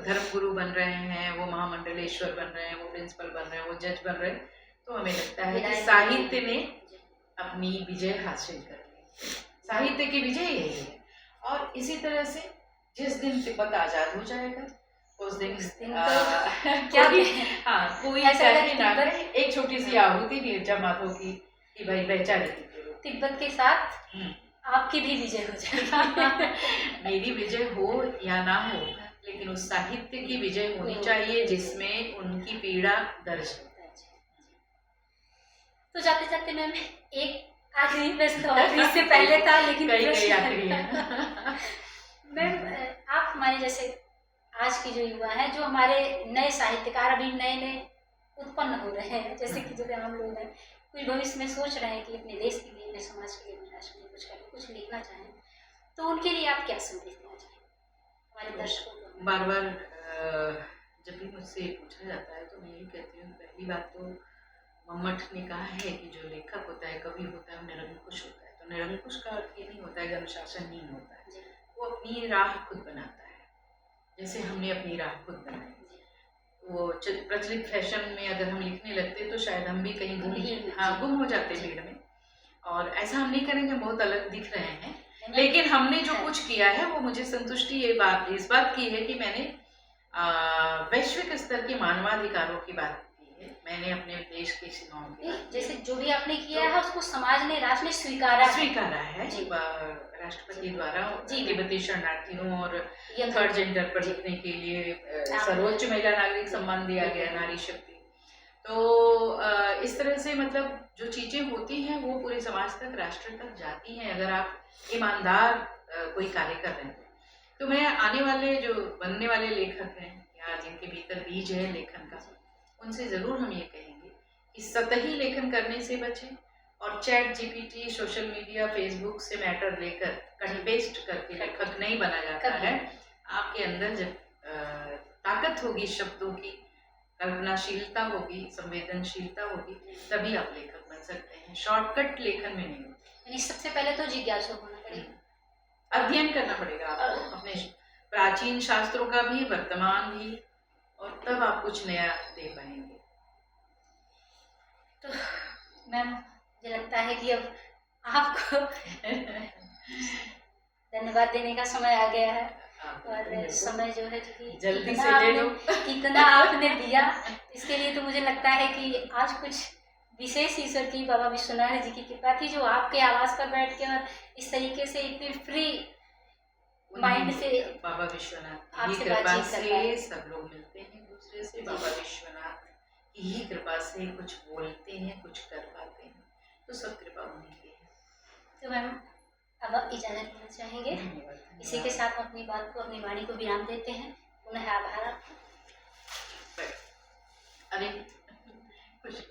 धर्मगुरु बन रहे हैं, वो महामंडलेश्वर बन रहे हैं, वो प्रिंसिपल बन रहे हैं, वो जज बन रहे हैं, तो हमें लगता है कि साहित्य ने अपनी विजय हासिल कर ली। साहित्य की विजय यही है। और इसी तरह से जिस दिन तिब्बत आजाद हो जाएगा उस दिन कोई चाहे ना करे, एक छोटी सी आहुति नीरजा माधव की कि भाई बेचारे
तिब्बत के साथ आपकी भी विजय हो जाएगी।
मेरी विजय हो या ना हो, लेकिन उस साहित्य की विजय होनी चाहिए जिसमें उनकी पीड़ा दर्ज है।
तो जाते जाते मैम एक आखिरी प्रश्न तो इससे पहले था, लेकिन
कई आखिरी है।
मैम आप हमारे जैसे आज के जो युवा हैं, जो हमारे नए साहित्यकार अभी नए नए उत्पन्न हो रहे हैं, जैसे कि जो हम लोग हैं, कुछ भविष्य में सोच रहे हैं कि अपने देश के लिए, अपने समाज के लिए, अपने राष्ट्र के लिए कुछ करें, कुछ लिखना चाहें, तो उनके लिए आप क्या संदेश देना चाहें हमारे दर्शकों को?
बार बार जब भी मुझसे पूछा जाता है तो मैं यही कहती हूँ, पहली बात तो मम्मट ने कहा है कि जो लेखक होता है, कवि होता है, वो निरंकुश होता है। तो निरंकुश का अर्थ ये नहीं होता है कि अनुशासनहीन होता है, वो अपनी राह खुद बनाता है, जैसे हमने अपनी राह खुद बनाई। वो प्रचलित फैशन में अगर हम लिखने लगते तो शायद हम भी कहीं गुम हो जाते भीड़ में, और ऐसा हम नहीं करेंगे, बहुत अलग दिख रहे हैं, लेकिन हमने जो कुछ किया है वो मुझे संतुष्टि इस बात की है कि मैंने वैश्विक स्तर के मानवाधिकारों की बात की है। मैंने अपने देश की सीमाओं की,
जैसे जो भी आपने किया है उसको समाज ने, राष्ट्र ने स्वीकारा है
राष्ट्रपति द्वारा तिब्बती शरणार्थियों और थर्ड जेंडर पर लिखने के लिए सर्वोच्च महिला नागरिक सम्मान दिया गया, नारी शक्ति। तो इस तरह से मतलब जो चीजें होती हैं वो पूरे समाज तक, राष्ट्र तक जाती हैं अगर आप ईमानदार कोई कार्य कर रहे हैं। तो मैं आने वाले जो बनने वाले लेखक हैं या जिनके भीतर बीज है लेखन का, उनसे जरूर हम ये कहेंगे कि सतही लेखन करने से बचें, और chat GPT, social media, Facebook से मैटर लेकर कहीं पेस्ट करके लेखक नहीं बना जाता है। आपके अंदर जब ताकत होगी शब्दों की, कल्पनाशीलता होगी, संवेदनशीलता होगी, तभी आप लेखक बन सकते हैं। शॉर्टकट लेखन में नहीं होता।
सबसे पहले तो जिज्ञासु होना पड़ेगा,
अध्ययन करना पड़ेगा आपको अपने प्राचीन शास्त्रों का भी, वर्तमान भी, और तब आप कुछ नया दे पाएंगे।
तो मैम मुझे लगता है कि अब आपको धन्यवाद देने का समय आ गया है, और समय जो है कि
जल्दी से ले लो।
कितना आपने दिया, इसके लिए तो मुझे लगता है कि आज कुछ विशेष ईश्वर की, बाबा विश्वनाथ जी की कृपा थी, जो आपके आवाज पर बैठ के और इस तरीके से इतने फ्री माइंड से
बाबा विश्वनाथ की कृपा से सब लोग मिलते हैं दूसरे से। बाबा विश्वनाथ की ही कृपा से कुछ बोलते हैं, कुछ कर पाते हैं, तो सब कृपा उन्हीं की है।
तो मैम अब आप इजाजत लेना चाहेंगे? इसी के साथ अपनी बात को, अपनी वाणी को विराम देते हैं। पुनः आभार आपका।
अरे